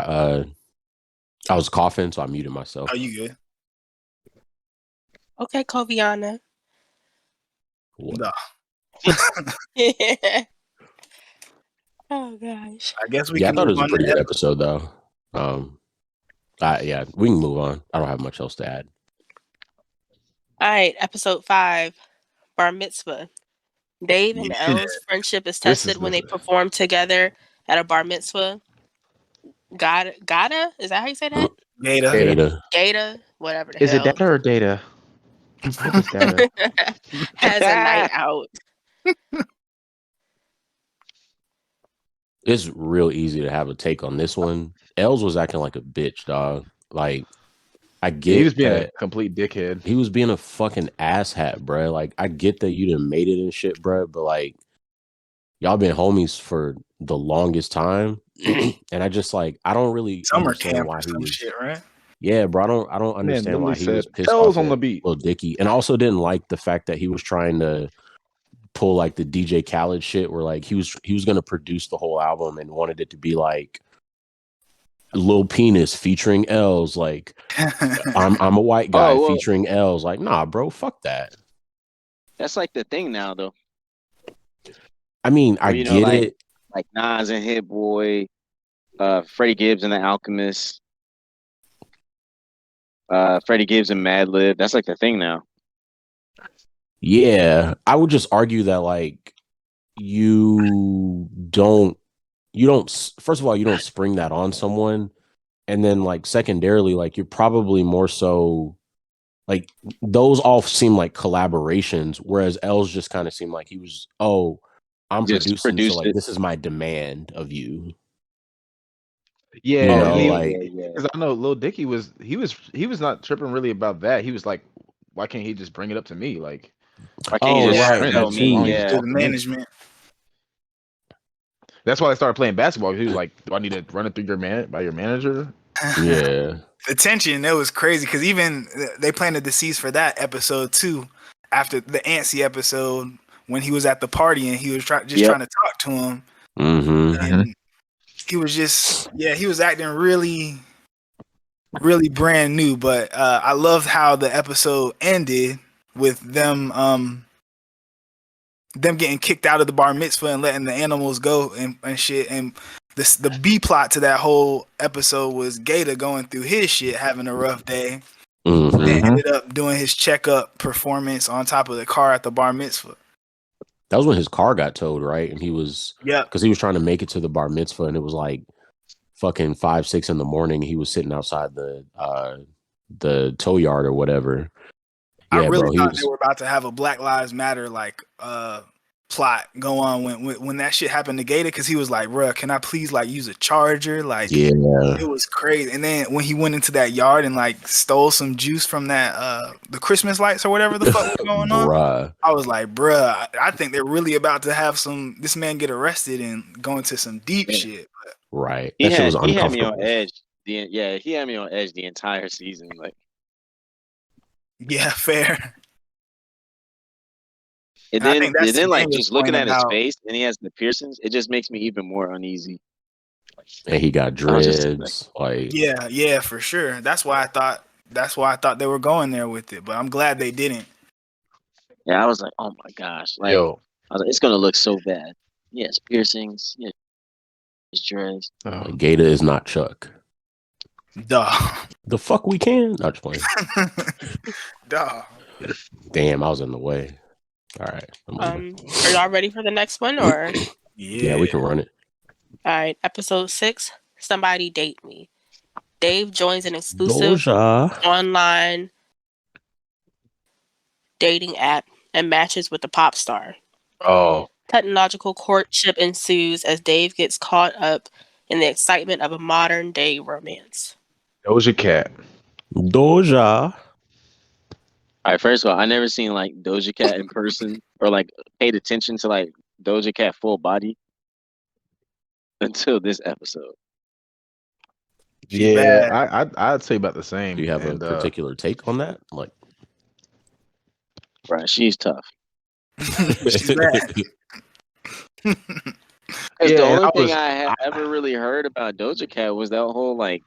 I was coughing, so I muted myself. Oh, you good? Okay, Koviana. What? No. Oh gosh. I guess we Yeah, I can thought it move was a on pretty to good episode, though. Yeah, we can move on. I don't have much else to add. All right, episode 5, Bar Mitzvah. Dave and Yeah. Elle's friendship is This tested is when this. they perform together at a bar mitzvah. Gada, is that how you say that? Gator. Data. Gata, whatever the Is it hell. data or data? I hope it's data. Has a night out. It's real easy to have a take on this one. Els was acting like a bitch, dog. Like, I Yeah, get he was being a that complete dickhead. he was being a fucking asshat, bro. Like, I get that you done made it and shit, bro, but like, y'all been homies for the longest time, and I just like I don't really Summer understand camp why or he some was. shit, right? Yeah, bro. I don't Man, understand literally why he was said, pissed "L's off on at the beat." Lil Dicky, and I also didn't like the fact that he was trying to pull like the DJ Khaled shit, where like he was gonna produce the whole album and wanted it to be like Lil Penis featuring Els, like I'm a white guy Oh well, featuring Els. Like, nah, bro, fuck that. that's like the thing now though. I mean, I Where get it. like Nas and Hit Boy, Freddie Gibbs and the Alchemist, Freddie Gibbs and Madlib. That's like the thing now. Yeah, I would just argue that like you don't first of all you don't spring that on someone, and then like secondarily like you're probably more so like those all seem like collaborations, whereas Els just kind of seemed like he was, oh, I'm Just producing, so produced like it. this is my demand of you. Yeah, You Oh know, yeah, like yeah, yeah. because I know Lil Dicky was not tripping really about that. He was like, "Why can't he just bring it up to me? Like, Why can't oh you we're just right, Yeah, that tell friends. Why me? don't too. you just Yeah, through talk the to me?" management. That's why I started playing basketball. He was like, "Do I need to run it through your manager?" Yeah. The tension, it was crazy because even they planted the seeds for that episode too. After the Antsy episode, when he was at the party and he was just yep. trying to talk to him, Mm-hmm. and he was just he was acting really, really brand new. But I loved how the episode ended with them getting kicked out of the bar mitzvah and letting the animals go and shit. And the B plot to that whole episode was Gator going through his shit, having a rough day, Mm-hmm. and ended up doing his checkup performance on top of the car at the bar mitzvah. That was when his car got towed, right? And he was Yep. because he was trying to make it to the bar mitzvah, and it was like fucking 5, 6 in the morning. He was sitting outside the tow yard or whatever. I Yeah, really bro. He thought they was were about to have a Black Lives Matter plot go on when that shit happened to Gator, because he was like, "Bruh, can I please like use a charger?" Like, yeah. it was crazy. And then when he went into that yard and like stole some juice from that the Christmas lights or whatever the fuck was going on, Bruh. I was like, bruh, I think they're really about to have this man get arrested and go into some deep Yeah. shit. Right. That shit was He had me on uncomfortable. edge. He had me on edge the entire season. Like, Yeah, fair. and And I think that's to like Daniel's just point looking at his about, face, and he has the piercings. It just makes me even more uneasy. And he got I was just like, dreads. Like, yeah, for sure. That's why I thought they were going there with it, but I'm glad they didn't. yeah, I was like, oh my gosh, like Yo, I was like, it's gonna look so bad. Yes, piercings. Yes, dreads. like Gator is not Chuck. Duh. The fuck we can? Not just playing. Duh. Damn, I was in the way. All right. Are y'all ready for the next one or? Yeah, we can run it. All right, episode 6. Somebody date me. Dave joins an exclusive Doja. online dating app and matches with the pop star. oh, Technological courtship ensues as Dave gets caught up in the excitement of a modern day romance. Doja Cat. Doja. All right, first of all, I never seen like Doja Cat in person or like paid attention to like Doja Cat full body until this episode. She Yeah, bad. I'd say about the Do same. you have a And particular take on that? Like, Right, she's tough. She's bad. Because the yeah, and only thing I had ever really heard about Doja Cat was that whole like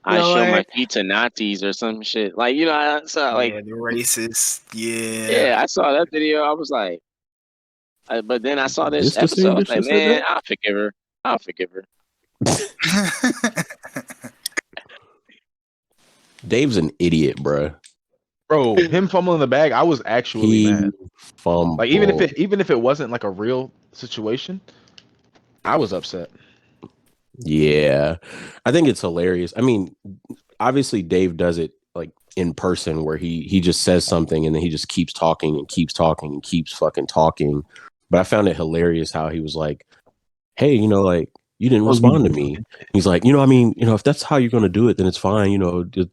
I show my Lord. feet to Nazis or some shit. Like, you know, I saw like Yeah, the racist. Yeah. yeah, I saw that video. I was like, but then I saw this this the same episode. I was bitch like, that said man, that? I'll forgive her. I'll forgive her. Dave's an idiot, bruh. Bro, him fumbling the bag, I was actually He mad. fumbled. Like even if it wasn't like a real situation, I was upset. Yeah, I think it's hilarious. I mean, obviously Dave does it like in person where he just says something and then he just keeps talking and keeps talking and keeps fucking talking. But I found it hilarious how he was like, "Hey, like you didn't respond to me." He's like, I mean, if that's how you're going to do it, then it's fine.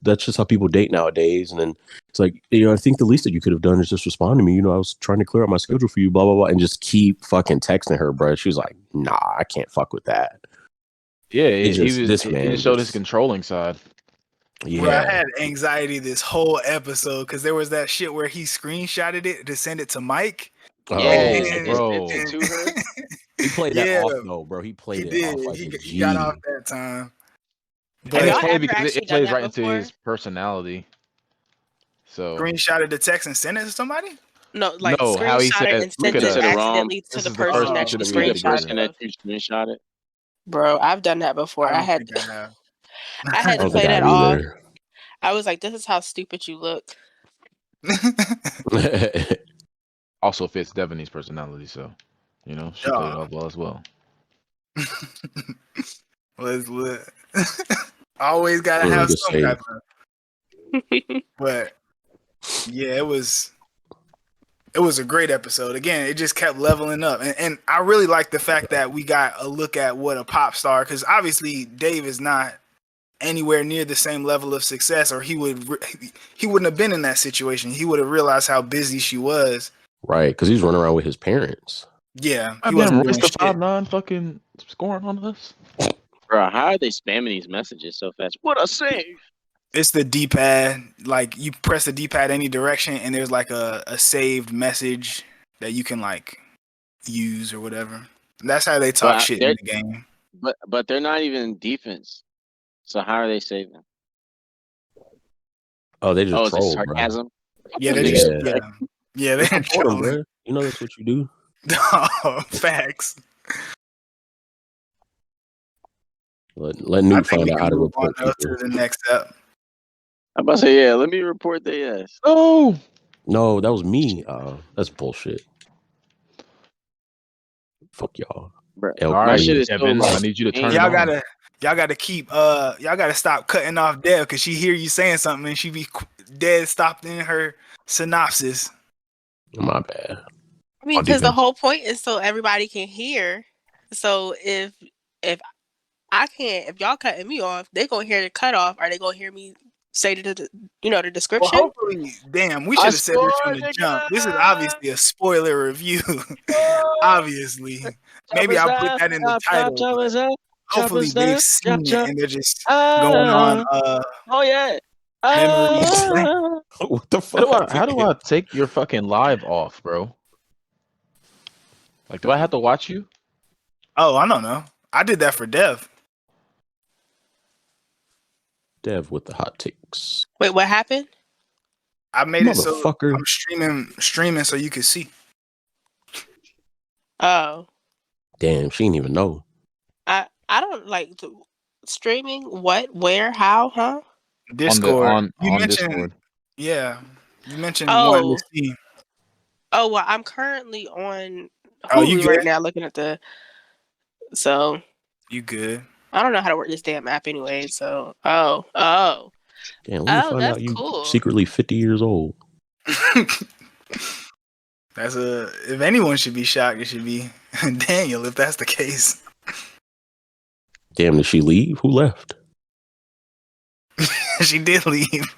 That's just how people date nowadays. And then it's like, I think the least that you could have done is just respond to me. I was trying to clear up my schedule for you, blah, blah, blah. And just keep fucking texting her, bro. She was like, nah, I can't fuck with that. Yeah, It just showed his controlling side. Yeah. Bro, I had anxiety this whole episode because there was that shit where he screenshotted it to send it to Mike. Yes, Oh, and bro. sent it to her. He played that off though, bro. He played he it did. off like a He G. got off that time. Have And it's y'all But funny ever because actually it done plays that right into before? his personality. So screenshotted the text and sent it to somebody? No, like no, how he screenshot it said, and look sent at it us. accidentally to This the is the person first that picture you that we had The together. person screenshotted that of. you screenshot it. Bro, I've done that before. I I don't had think I have. I had I to don't think play I that have off. either. I was like, this is how stupid you look. Also fits Devaney's personality, so she played it off well as well. Let's look. Always gotta have Just some say type of. But yeah, it was a great episode. Again, it just kept leveling up, and I really like the fact that we got a look at what a pop star, because obviously Dave is not anywhere near the same level of success, or he wouldn't have been in that situation. He would have realized how busy she was. right, because he's running around with his parents. Yeah, I he mean, wasn't Royce doing the shit. 5'9" fucking scoring on us. Bro, how are they spamming these messages so fast? What I say? It's the D-pad. Like you press the D-pad any direction, and there's like a saved message that you can like use or whatever. That's how they talk shit in the game. But they're not even in defense. So how are they saving? Oh, they just Oh, is it troll, bro. sarcasm? Yeah, they Yeah. just they're Support him, trolling. bro. You know that's what you do. Facts. Let I Newt think find we out can how to move on report to people. the next step. I'm about to say, yeah, let me report their ass. Oh, No, that was me. That's bullshit. Fuck y'all. Bro, all my right, shit is so Evan. I like, need you to turn it Y'all on. gotta keep y'all gotta stop cutting off Dev because she hear you saying something and she be dead stopped in her synopsis. My bad. I mean, On because the defense. whole point is so everybody can hear. So if I can't, if y'all cutting me off, they gonna hear the cut off. Are they gonna hear me say the Well, description? hopefully, damn, we should have said this from the jump. This is obviously a spoiler review. Obviously, maybe I'll put that in the title. But hopefully, they've seen it and they're just going on oh yeah. memories. What the fuck? How do I take your fucking live off, bro? Like, do I have to watch you? Oh, I don't know. I did that for Dev. Dev with the hot takes. Wait, what happened? I made it so Motherfucker. I'm streaming so you can see. Oh, Damn, she didn't even know. I don't like streaming. What? Where? How? Huh? Discord. You on mentioned, Discord. yeah. You mentioned wanting Oh, to see. oh. Well, I'm currently on Oh, you Hulu good? right now, looking at the. So You good? I don't know how to work this damn app anyway. So Damn, let me find that's out you cool. secretly 50 years old. If anyone should be shocked, it should be Daniel. If that's the case, Damn, did she leave? Who left? she did leave.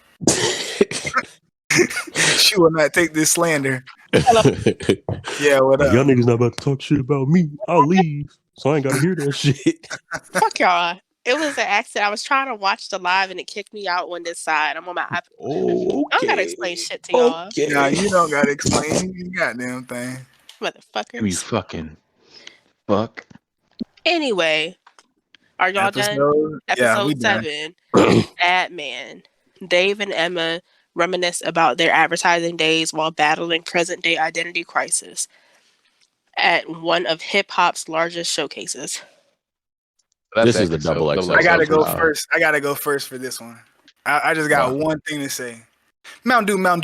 She will not take this slander. Yeah, what up? Y'all niggas not about to talk shit about me. I'll leave. So I ain't gotta hear that shit. Fuck y'all. It was an accident. I was trying to watch the live and it kicked me out on this side. I'm on my iPad. Oh, okay. I don't gotta explain shit to y'all, Okay. Nah, you don't gotta explain you goddamn thing. You motherfuckers. fucking fuck. Anyway, are y'all done? Yeah, we Episode done. 7. Bad Man. Dave and Emma reminisce about their advertising days while battling present day identity crisis at one of hip hop's largest showcases. This is the double XL. I gotta go Wow. first. I gotta go first for this one. I just got one thing to say. Mountain Dew. That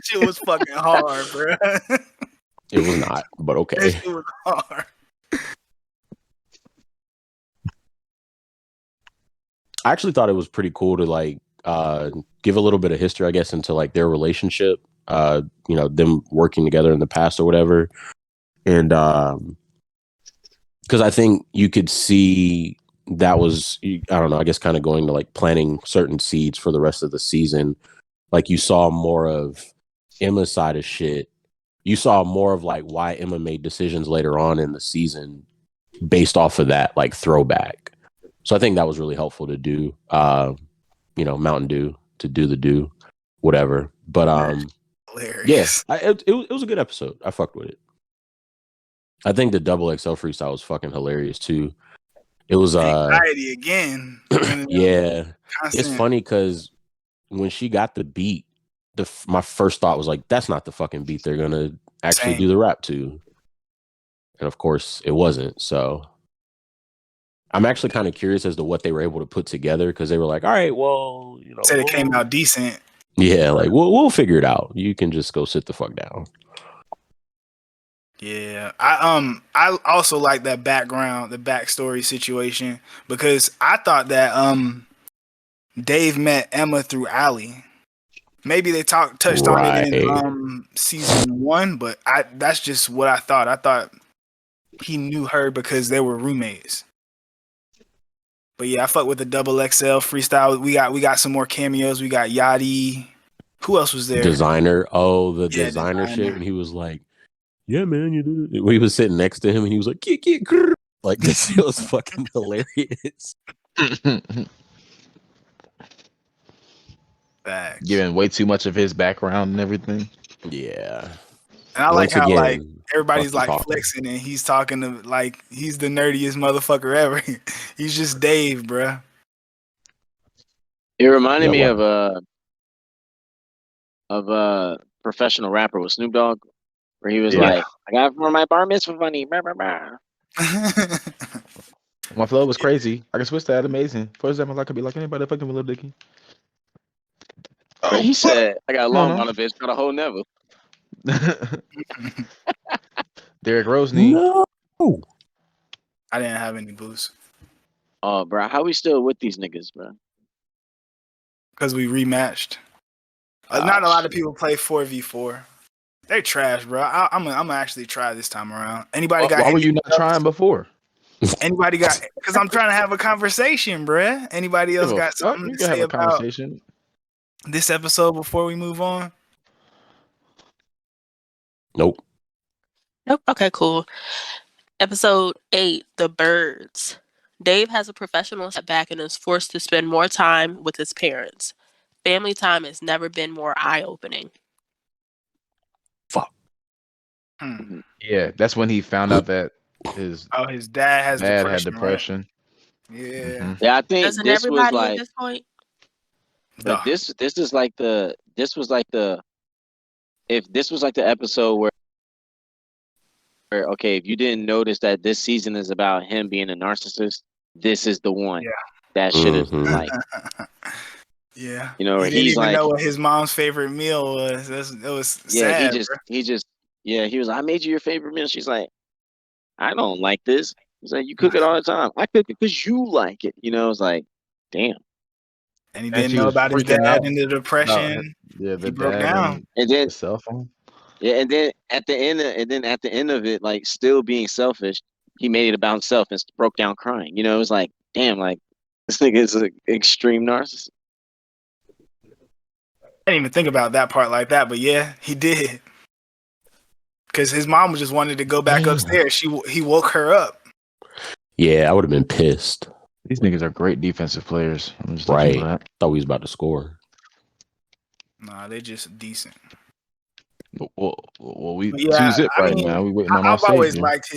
shit was fucking hard, bro. It was not, but That okay. shit was hard. I actually thought it was pretty cool to like give a little bit of history, I guess, into like their relationship. Them working together in the past or whatever, and because I think you could see that was, I don't know, I guess kind of going to like planting certain seeds for the rest of the season. Like you saw more of Emma's side of shit. You saw more of like why Emma made decisions later on in the season based off of that like throwback. So I think that was really helpful to do. Mountain Dew to do the do, whatever. But Hilarious. it was a good episode. I fucked with it. I think the double XL freestyle was fucking hilarious too. It was Anxiety again. yeah. Constant. It's funny because when she got the beat, my first thought was like, that's not the fucking beat they're gonna actually do the rap to. And of course it wasn't. So I'm actually kind of curious as to what they were able to put together, because they were like, all right, well, Said it came out decent. Yeah, like we'll figure it out. You can just go sit the fuck down. Yeah, I also like that background, the backstory situation, because I thought that Dave met Emma through Allie. Maybe they touched on it in season 1, but that's just what I thought. I thought he knew her because they were roommates. But yeah, I fuck with the double XL freestyle. We got some more cameos. We got Yachty. Who else was there? Designer. Oh, the designer shit. And he was like, yeah, man, you did it. When he was sitting next to him and he was like, kick. Like, this shit was fucking hilarious. Facts. Giving way too much of his background and everything. Yeah. And I like how like everybody's like talking. flexing and he's talking to like he's the nerdiest motherfucker ever. He's just Dave, bruh. It reminded me of a professional rapper with Snoop Dogg, where he was like, "I got it for my bar mitzvah funny." Blah, blah, blah. My flow was crazy. I can switch that. Amazing. For example, I could be like anybody fucking with Lil Dicky. But he said, "I got a long on a bitch, got a whole never." Derrick Roseney. No. I didn't have any boosts. Oh, bro, how we still with these niggas, bro? Because we rematched. Not a lot of people play 4v4. They're trash, bro. I'm gonna actually try this time around. Anybody got? Why were you not trying before? Anybody got? Because I'm trying to have a conversation, bruh. Anybody else got something to say about this episode before we move on? Nope. Okay, cool. Episode 8, The Birds. Dave has a professional setback and is forced to spend more time with his parents. Family time has never been more eye-opening. Fuck. Yeah, that's when he found out that his dad had depression. Right? Yeah. Yeah, I think Doesn't this everybody was like at this point? But this was like the episode where okay, if you didn't notice that this season is about him being a narcissist, this is the one that should have like yeah. You know, he he's didn't even like know what his mom's favorite meal was. It was sad. He was like, I made you your favorite meal. She's like, I don't like this. He's like, you cook it all the time. I cook it because you like it. You know, it's like, damn. And he didn't know about his dad and the depression. Yeah, the he broke down. And then the cell phone. Yeah, and then at the end of it, like still being selfish, he made it about himself and broke down crying. You know, it was like, damn, like this nigga is an extreme narcissist. I didn't even think about that part like that, but yeah, he did. Because his mom just wanted to go back upstairs. He woke her up. Yeah, I would have been pissed. These niggas are great defensive players. Right. Thought we was about to score. Nah, they just decent. Well, we 2-0 right now. We waiting on our I've always savior. liked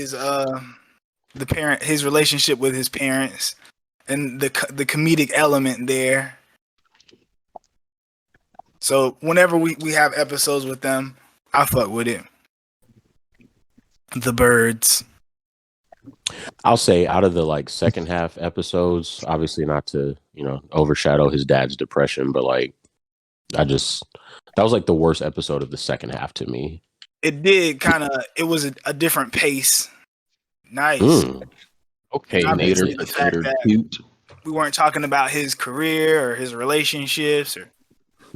his relationship with his parents and the comedic element there. So whenever we have episodes with them, I fuck with it. The Birds. I'll say out of the like second half episodes, obviously not to overshadow his dad's depression. But like, that was like the worst episode of the second half to me. It did it was a different pace. Nice. Okay, And Nader, obviously the fact that cute. we weren't talking about his career or his relationships, or it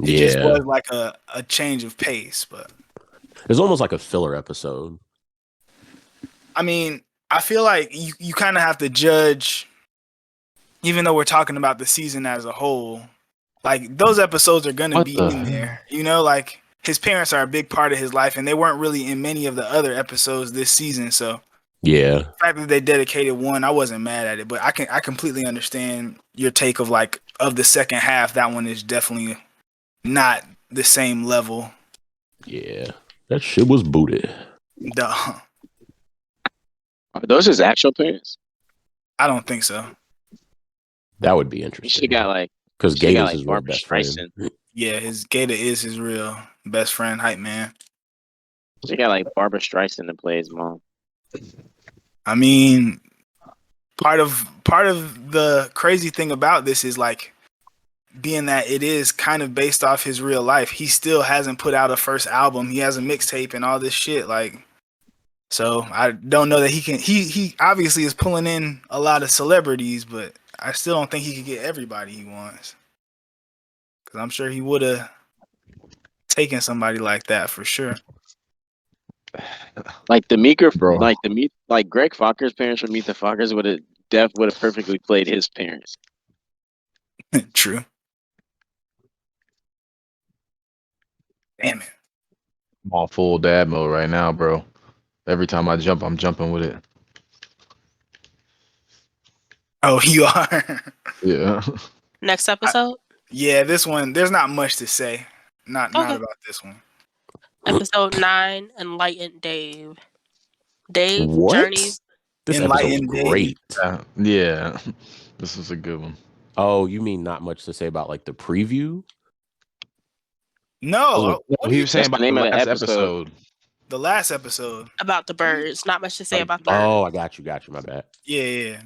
Yeah, just was like a change of pace. But it's almost like a filler episode. I mean, I feel like you kind of have to judge, even though we're talking about the season as a whole. Like those episodes are gonna be in there, like his parents are a big part of his life, and they weren't really in many of the other episodes this season. So Yeah, the fact that they dedicated one, I wasn't mad at it, but I completely understand your take of the second half. That one is definitely not the same level. yeah, that shit was booted. Duh. Are those his actual parents? I don't think so. That would be He interesting. should got like because she got Gator's like his real Barbara best friend. Streisand. Yeah, his Gator is his real best friend, hype man. She got like Barbara Streisand to play his mom. I mean, part of the crazy thing about this is like being that it is kind of based off his real life. He still hasn't put out a first album. He has a mixtape and all this shit. Like, so I don't know that he can. He obviously is pulling in a lot of celebrities, but I still don't think he could get everybody he wants. Because I'm sure he would have taken somebody like that for sure. Like the Meeker, Bro. like Greg Focker's parents from Meet the Fockers would have perfectly played his parents. True. Damn it. I'm all full dad mode right now, bro. Every time I jump, I'm jumping with it. Oh, you are. Yeah. Next episode? Yeah, this one, there's not much to say. Not about this one. Episode 9, Enlightened Dave. Dave What? journeys. This episode was Enlightened Dave. great. Yeah. This was a good one. Oh, you mean not much to say about like the preview? No, He was saying That's about the name the of the last episode. episode. the last episode. About the birds. Not much to say about the birds. Oh, I got you. My bad. Yeah.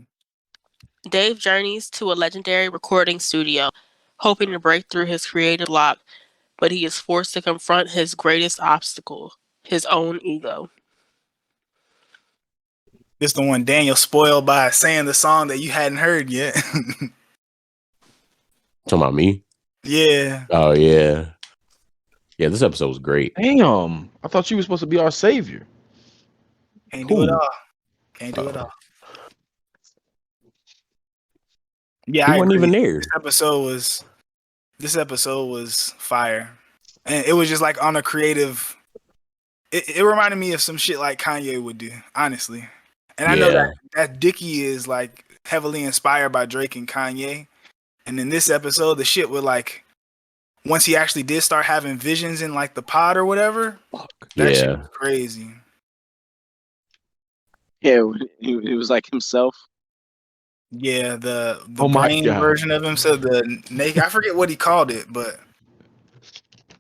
Dave journeys to a legendary recording studio, hoping to break through his creative block, but he is forced to confront his greatest obstacle, his own ego. This the one Daniel spoiled by saying the song that you hadn't heard yet. Talking about me? Yeah. Oh yeah. Yeah, this episode was great. Damn. I thought you were supposed to be our savior. Can't do it all. Can't do it all. Yeah, He I wasn't agree. even there. This episode was fire. And it was just like on a creative. It reminded me of some shit like Kanye would do, honestly. And I know that Dicky is like heavily inspired by Drake and Kanye. And in this episode, the shit with like once he actually did start having visions in like the pod or whatever, that shit was crazy. Yeah, he was like himself. Yeah, the Oh my brain God. version of him. So the naked, I forget what he called it, but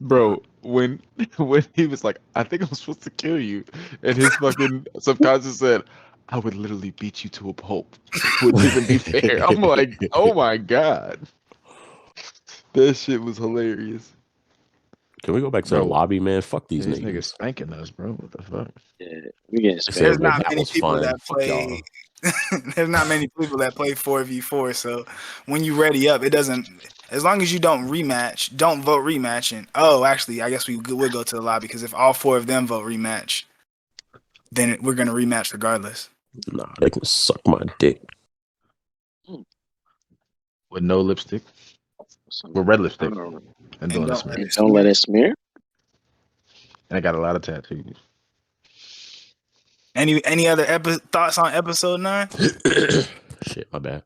Bro, when he was like, I think I'm supposed to kill you, and his fucking subconscious said, I would literally beat you to a pulp. Wouldn't even be fair. I'm like, oh my God. That shit was hilarious. Can we go back to the lobby, man? Fuck these These niggas. niggas spanking us, bro. What the fuck? Yeah, we getting Said, spared. there's well, not that many was people fun. that Fuck play. y'all. There's not many people that play 4v4. So when you ready up, it doesn't. As long as you don't vote rematch. And actually, I guess we would go to the lobby because if all 4 of them vote rematch, then we're gonna rematch regardless. Nah, they can suck my dick. With no lipstick. With red lipstick. And doing this. Don't let it smear. And I got a lot of tattoos. Any other thoughts on episode 9? Shit, my bad.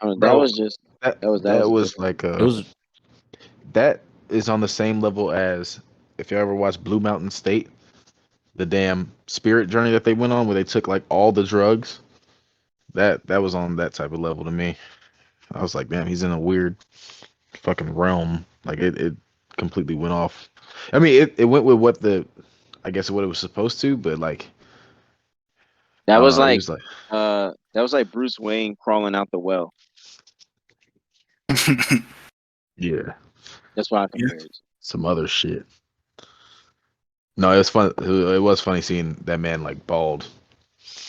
That was just That was like It was that is on the same level as if you ever watched Blue Mountain State, the damn spirit journey that they went on where they took like all the drugs. That was on that type of level to me. I was like, damn, he's in a weird fucking realm. Like it completely went off. I mean, it went with what it was supposed to, but like that was know, like that was like Bruce Wayne crawling out the well. Yeah, That's why I compared it. some other shit. No, it was fun. It was funny seeing that man like bald.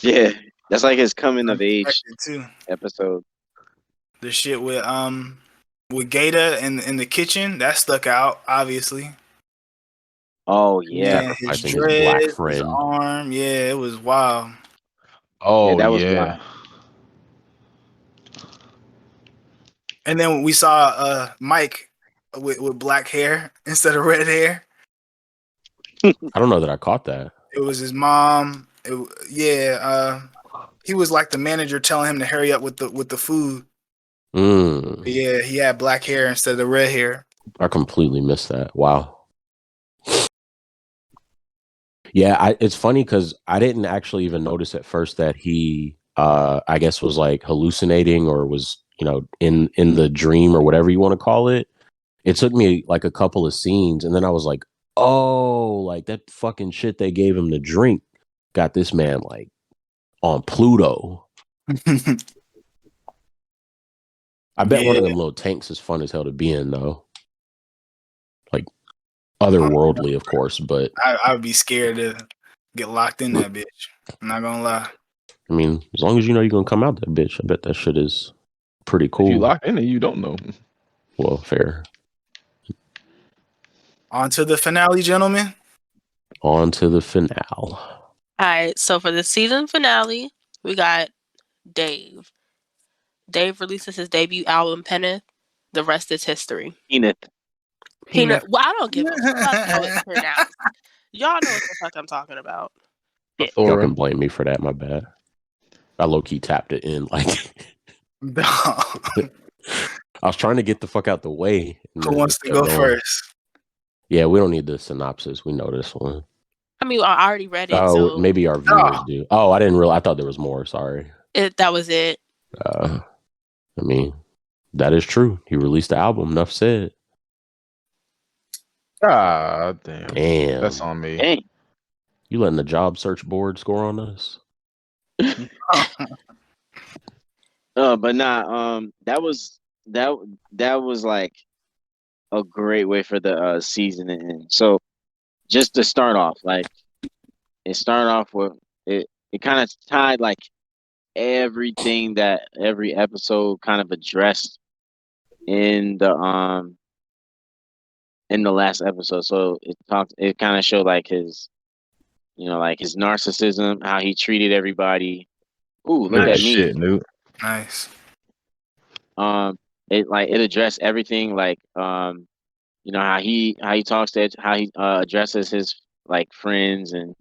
Yeah, that's like his coming of age Unexpected too. episode. The shit with Gator in the kitchen that stuck out obviously. Oh yeah, Yeah, his Sacrificing his black dreads, his friend. arm. Yeah, it was wild. yeah, Oh that was yeah. wild. And then we saw Mike with black hair instead of red hair. I don't know that I caught that. It was his mom. He was like the manager telling him to hurry up with the food. Mm, But yeah, he had black hair instead of the red hair. I completely missed that. Wow. Yeah, it's funny because I didn't actually even notice at first that he, I guess, was like hallucinating or was, in the dream or whatever you want to call it. It took me like a couple of scenes, and then I was like, oh, like that fucking shit they gave him to drink got this man like on Pluto. I bet one of them little tanks is fun as hell to be in, though. Like otherworldly, of course, but I would be scared to get locked in that bitch. I'm not gonna lie. I mean, as long as you know you're gonna come out that bitch, I bet that shit is pretty If you cool. locked in it, you don't know. Well, fair. On to the finale, gentlemen. On to the finale. All right, so for the season finale, we got Dave. Dave releases his debut album, Penneth. The rest is history. Enid. Peanut. Well, I don't give a fuck how it's pronounced. Y'all know what the fuck I'm talking about. Y'all Thora. can blame me for that. My bad. I low key tapped it in. Like I was trying to get the fuck out the way. Who wants to go first? Yeah, we don't need the synopsis. We know this one. I mean, I already read it. Oh, So maybe our viewers do. Oh, I didn't realize. I thought there was more. Sorry. that was it. I mean, that is true. He released the album. Enough said. Ah, damn. Damn. That's on me. Dang. You letting the job search board score on us? But nah, that was like a great way for the season to end. So just to start off, like it started off with it kind of tied like everything that every episode kind of addressed in the last episode. So it kind of showed like his like his narcissism, how he treated everybody. Ooh, look Good at me. shit, dude. Nice. It addressed everything like how he talks to how he addresses his like friends, and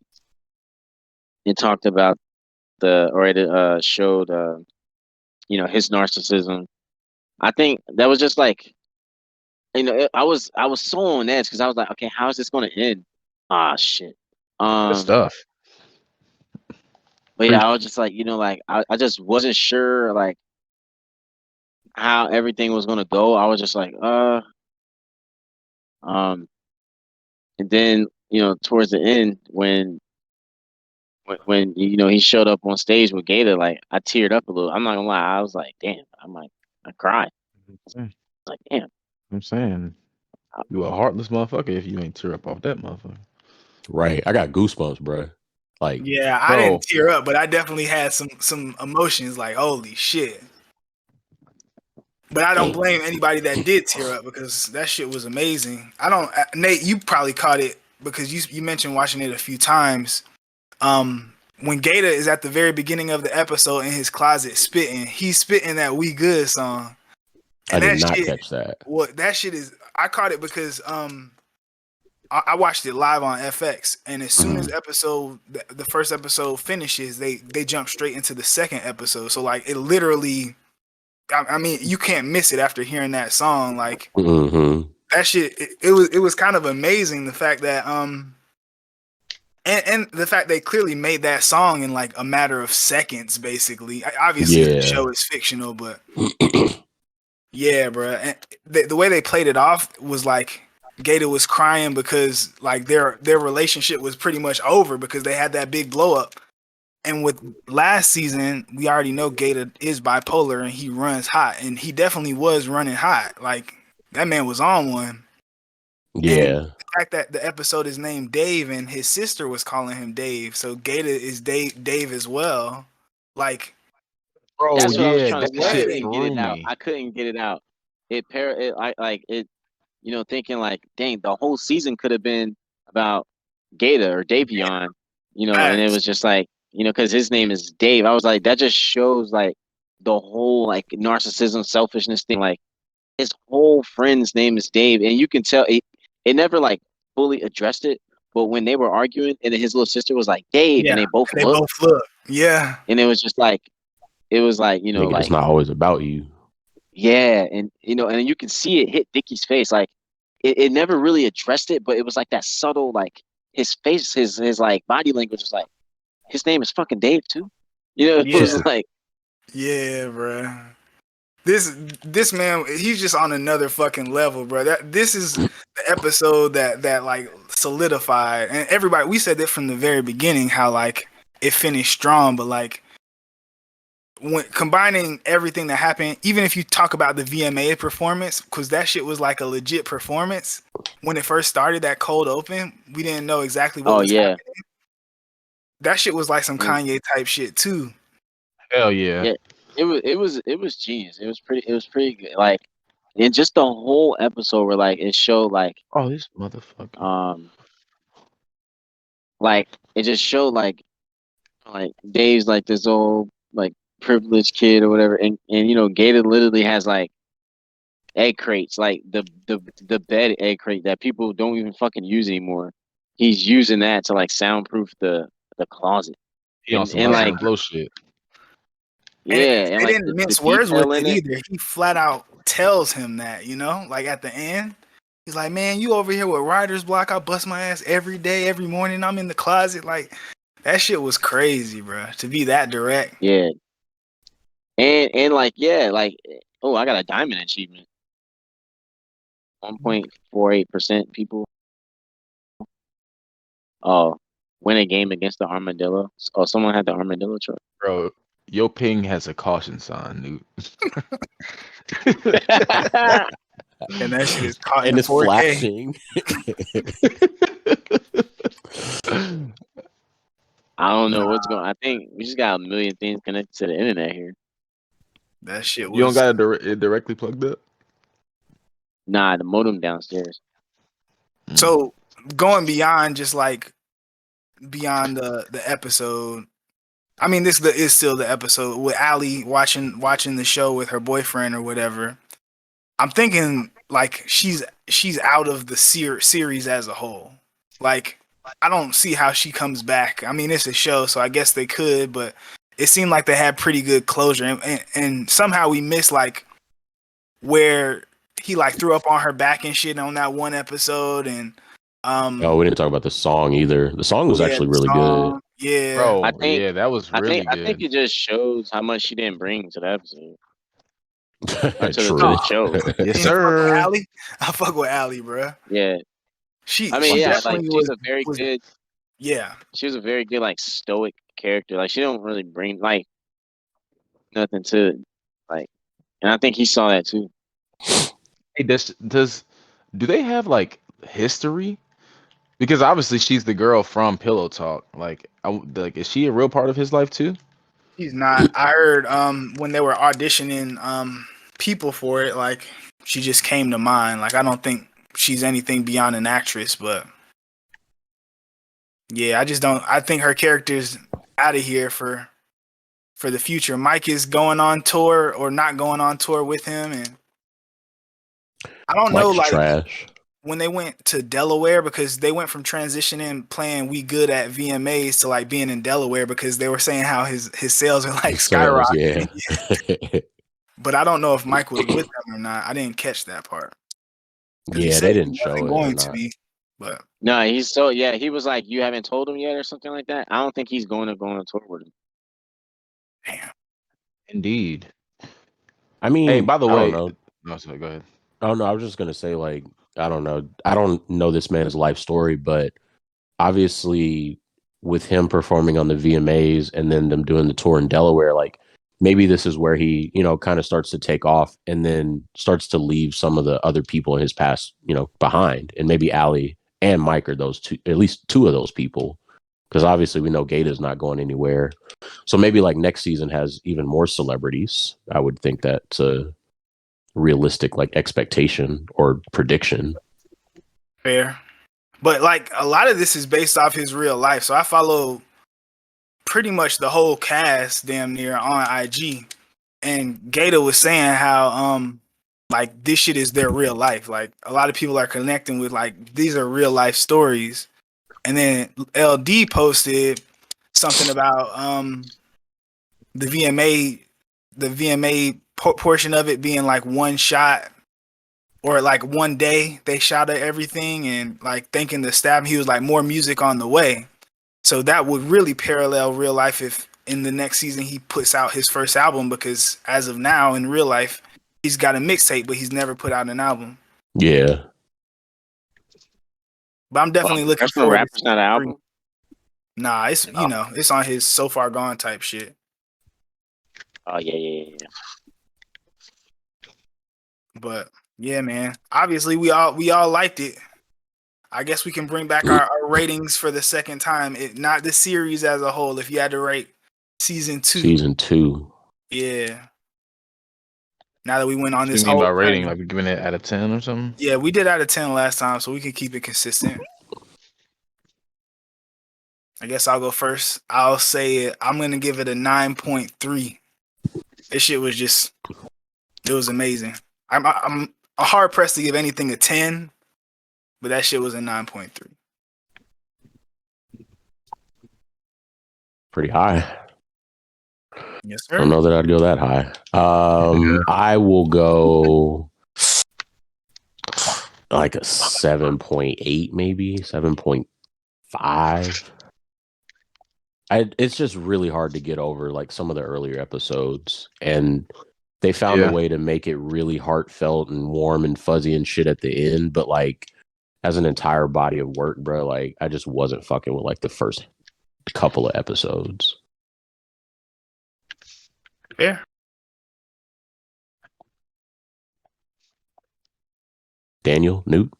it talked about it showed his narcissism. I think that was just like I was so on edge because I was like, okay, how is this going to end? Ah, shit. Good stuff. But yeah, I was just like, like I just wasn't sure like how everything was gonna go. I was just like, and then towards the end when he showed up on stage with Gator, like I teared up a little. I'm not gonna lie, I was like, damn. I cried. I was like, damn. I'm saying you a heartless motherfucker if you ain't tear up off that motherfucker. Right. I got goosebumps, bro. Like, Yeah, I didn't tear up, but I definitely had some emotions like holy shit. But I don't blame anybody that did tear up because that shit was amazing. Nate, you probably caught it because you mentioned watching it a few times. When Gator is at the very beginning of the episode in his closet spitting, he's spitting that "We Good" song. And I did not catch that. Well, that shit is. I caught it because I watched it live on FX, and as soon as the first episode finishes, they jump straight into the second episode. So like it literally, I mean, you can't miss it after hearing that song. Like that shit, it was kind of amazing the fact that and the fact they clearly made that song in like a matter of seconds, basically. Obviously, the show is fictional, but yeah, bro. And the way they played it off was like Gator was crying because like their relationship was pretty much over because they had that big blow up, And with last season, we already know Gator is bipolar and he runs hot, and he definitely was running hot. Like that man was on one. And Yeah. the fact that the episode is named Dave and his sister was calling him Dave, so Gator is Dave as well. Like, Bro, That's what I was yeah, trying to that say. I shit couldn't get threw it out. me. I couldn't get it out. I like it. Thinking like, dang, the whole season could have been about Gator or Davion. And it facts. was just like, because his name is Dave. I was like, that just shows like the whole like narcissism, selfishness thing. Like his whole friend's name is Dave, and you can tell it never like fully addressed it. But when they were arguing, and then his little sister was like Dave, Yeah, and they both they looked, both look. Yeah, and it was just like Nigga, it's like not always about you. yeah, and and you can see it hit Dicky's face. Like it never really addressed it, but it was like that subtle like his face, his like body language was like his name is fucking Dave too. It yeah, was like yeah, bro. This man, he's just on another fucking level, bro. This is the episode that like solidified, and everybody, we said that from the very beginning how like it finished strong, but like when combining everything that happened, even if you talk about the VMA performance, because that shit was like a legit performance when it first started. That cold open, we didn't know exactly what oh was yeah, happening. That shit was like some and Kanye type shit too. Hell yeah. yeah, it was genius. It was pretty good. Like and just the whole episode where like it showed Oh, this motherfucker. um like it just showed like Dave's like this old like privileged kid or whatever, and Gator literally has like egg crates, like the bed egg crate that people don't even fucking use anymore. He's using that to like soundproof the closet, He on some and hustle Yeah. and flow shit. And yeah, and they like didn't the mince words with detail in it it. either. He flat out tells him that, like at the end, he's like, "Man, you over here with writer's block? I bust my ass every day, every morning. I'm in the closet." Like that shit was crazy, bro. To be that direct. Yeah, and like yeah, like oh, I got a diamond achievement. 1.48% people uh win a game against the armadillo. Oh, someone had the armadillo truck. Bro, Yo Ping has a caution sign, And that shit is caught in And the it's 4K. flashing. dude. I don't know Nah, what's going. I think we just got a million things connected to the internet here. that shit You don't was got it directly plugged up? Nah, the modem downstairs. so going beyond just like beyond the episode. I mean, this is still the episode with Allie watching the show with her boyfriend or whatever. I'm thinking like she's out of the series as a whole. Like I don't see how she comes back. I mean, it's a show, so I guess they could, but it seemed like they had pretty good closure, and somehow we missed like where he like threw up on her back and shit on that one episode, and Oh, we didn't talk about the song either. The song was yeah, actually the really good. song, yeah. I Bro, think yeah, that was really I think good. it just shows how much she didn't bring to the episode or to True. the show. Yes, You fuck with sir. Allie? I fuck with Allie, bro. Yeah, She I mean, she yeah, like definitely she's a very was good. yeah. She was a very good like stoic character. Like she don't really bring like nothing to it. Like, and I think he saw that too. Hey, do they have like history? Because obviously she's the girl from Pillow Talk. Like, is she a real part of his life too? She's not. I heard when they were auditioning people for it, like she just came to mind. Like I don't think she's anything beyond an actress, but yeah, I just don't. I think her character's out of here for the future. Mike is going on tour or not going on tour with him, and I don't know. Mike's Like trash. when they went to Delaware, because they went from transitioning playing "We Good" at VMAs to like being in Delaware, because they were saying how his sales are like Sales, skyrocketing. yeah. But I don't know if Mike was with them or not. I didn't catch that part. 'Cause he Yeah, said they he didn't show wasn't it or going to not. be, but No, he's so yeah. He was like, you haven't told him yet or something like that. I don't think he's going to go on tour with him. damn. Indeed. I mean, Hey, by the I don't way, know. no, sorry, go ahead. Oh no, I was just gonna say, like, I don't know. I don't know this man's life story, but obviously with him performing on the VMAs and then them doing the tour in Delaware, like maybe this is where he, kind of starts to take off and then starts to leave some of the other people in his past, behind. And maybe Allie and Mike are those two, at least two of those people. Because obviously we know Gata's not going anywhere. So maybe like next season has even more celebrities. I would think that's a realistic like expectation or prediction. Fair. But like a lot of this is based off his real life. So I follow pretty much the whole cast damn near on IG. And Gata was saying how like this shit is their real life. Like a lot of people are connecting with like these are real life stories. And then LD posted something about the VMA portion of it being like one shot or like one day they shot at everything and like thanking the staff. He was like more music on the way. So that would really parallel real life if in the next season he puts out his first album, because as of now in real life he's got a mixtape but he's never put out an album. Yeah. But I'm definitely looking That's when forward Rapper's not an album. Nah, it's it's on his So Far Gone type shit. Oh yeah. But yeah, man. Obviously we all liked it. I guess we can bring back our ratings for the second time. Not the series as a whole. If you had to rate season 2. Season 2. Yeah. Now that we went on What this do you mean whole by rating? journey. Like giving it out of 10 or something? Yeah, we did out of 10 last time, so we can keep it consistent. I guess I'll go first. I'll say I'm gonna give it a 9.3. This shit was it was amazing. I'm hard pressed to give anything a 10, but that shit was a 9.3. Pretty high. Yes, I sir. don't know that I'd go that high. I will go like a 7.8, maybe 7.5. It's just really hard to get over like some of the earlier episodes, and they found a way to make it really heartfelt and warm and fuzzy and shit at the end. But like as an entire body of work, bro, like I just wasn't fucking with like the first couple of episodes. Fair. Daniel, Newt.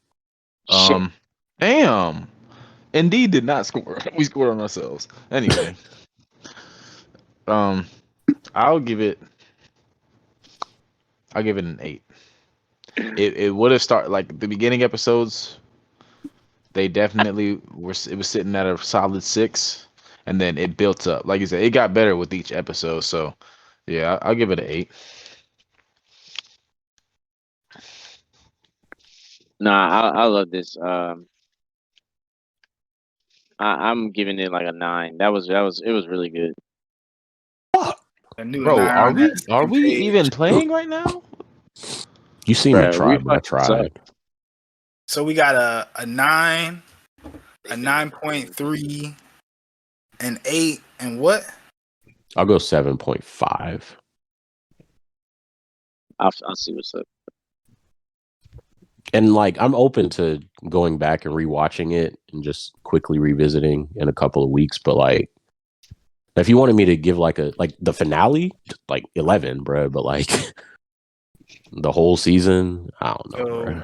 Damn. Indeed did not score. We scored on ourselves. Anyway. I'll give it an 8. It would have started like the beginning episodes. They definitely were. It was sitting at a solid 6, and then it built up. Like you said, it got better with each episode. So, yeah, I'll give it an 8. Nah, I love this. I'm giving it like a 9. It was really good. Bro, are we even playing right now? You seem to try, but I tried. So we got a 9, a 9.3, an 8, and what? I'll go 7.5. I'll see what's up. And like I'm open to going back and rewatching it and just quickly revisiting in a couple of weeks. But like, if you wanted me to give like the finale, like 11, bro. But like the whole season, I don't know, bro.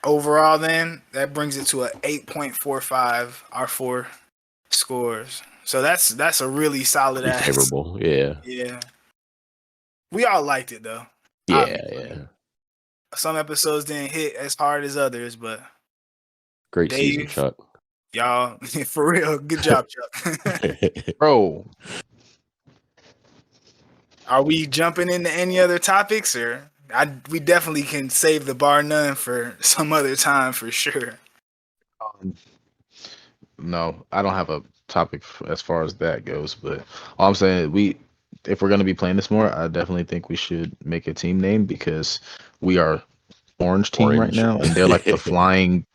Overall, then that brings it to a 8.45. Our 4 scores. So that's a really solid ass. Favorable, yeah. Yeah. We all liked it though. Yeah, obviously. yeah. Some episodes didn't hit as hard as others, but great season, Chuck. Y'all, for real, good job, Chuck. Bro. Are we jumping into any other topics, or we definitely can save the bar none for some other time for sure. No, I don't have a topic as far as that goes, but all I'm saying is if we're going to be playing this more, I definitely think we should make a team name, because we are orange team right now, and they're like the flying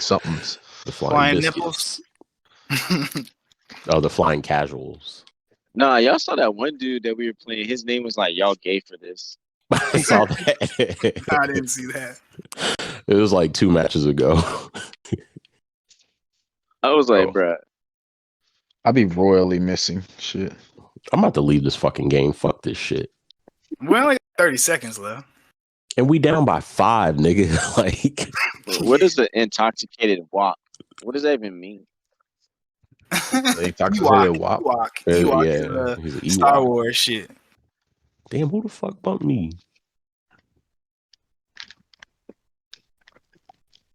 somethings. The flying nipples. Oh, the flying casuals. Nah, y'all saw that one dude that we were playing. His name was like, y'all gay for this. I saw that. I didn't see that. It was like 2 matches ago. I was like, bruh. I'll be royally missing shit. I'm about to leave this fucking game. Fuck this shit. We only got 30 seconds left. And we down by 5, nigga. Like, What is the intoxicated walk? What does that even mean? They intoxicated WAP. Ewok yeah, is he's an Star Ewok. Wars shit. Damn, who the fuck bumped me?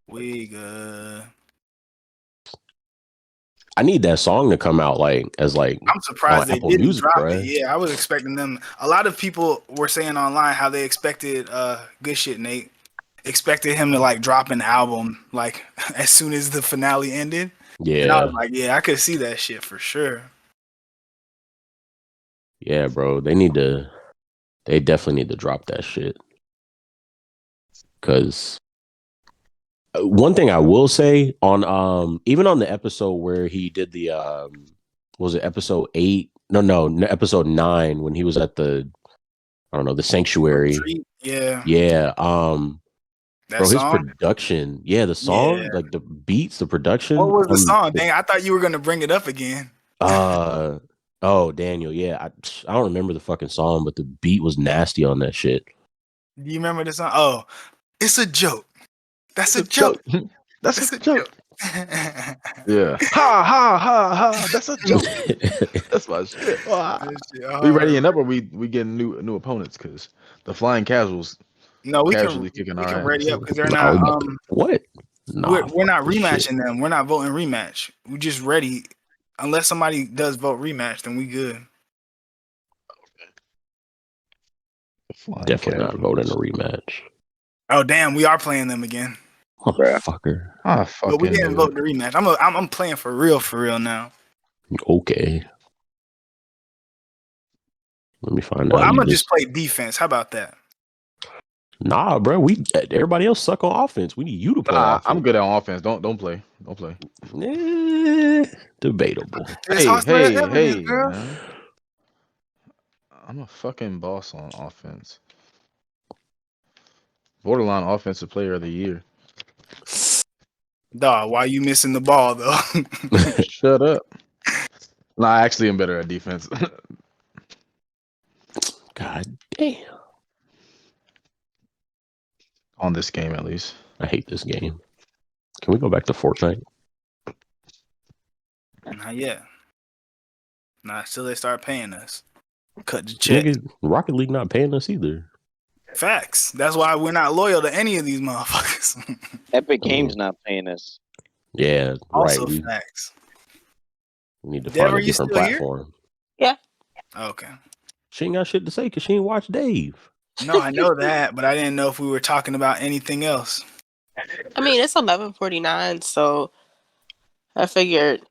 We good. I need that song to come out as I'm surprised on they Apple didn't Music, drop bruh. it. Yeah, I was expecting them. A lot of people were saying online how they expected good shit, Nate. Expected him to like drop an album like as soon as the finale ended. And I Yeah, was like, yeah, I could see that shit for sure. yeah, bro. They definitely need to drop that shit. Cause one thing I will say on even on the episode where he did the was it episode 8? No, episode 9 when he was at the the sanctuary. Yeah. Yeah, That bro, his song. production, the song, Yeah. like the beats, the production. What was the song? Dang, I thought you were gonna bring it up again. Oh, Daniel, I don't remember the fucking song, but the beat was nasty on that shit. Do you remember the song? Oh, it's a joke. That's a joke. That's a joke. Yeah. Ha ha ha ha. That's a joke. That's my shit. We readying up, or we getting new opponents? Because the Flying Casuals No, we casually can kicking our ass. ready up because they're not. What? Nah, we're not fuck this rematching shit. them. We're not voting rematch. We just ready. Unless somebody does vote rematch, then we good. Definitely not voting a rematch. Oh damn, we are playing them again. Motherfucker. But we didn't vote the rematch. I'm playing for real now. Okay. Let me find Well, out. I'm gonna just play defense. How about that? Nah, bro. Everybody else suck on offense. We need you to play. Offense. I'm good on offense. Don't play. Debatable. Hey, man. I'm a fucking boss on offense. Borderline offensive player of the year. Dog, why you missing the ball though? Shut up. Nah, I actually am better at defense. God damn. On this game, at least. I hate this game. Can we go back to Fortnite? Not yet. Not till they start paying us. Cut the check. Nigga, Rocket League not paying us either. Facts. That's why we're not loyal to any of these motherfuckers. Epic Games not paying us. Yeah, also right. Facts. We need to Deborah, find a different platform. Here? Yeah. Okay. She ain't got shit to say because she ain't watched Dave. No, I know that, but I didn't know if we were talking about anything else. I mean, it's 11:49, so I figured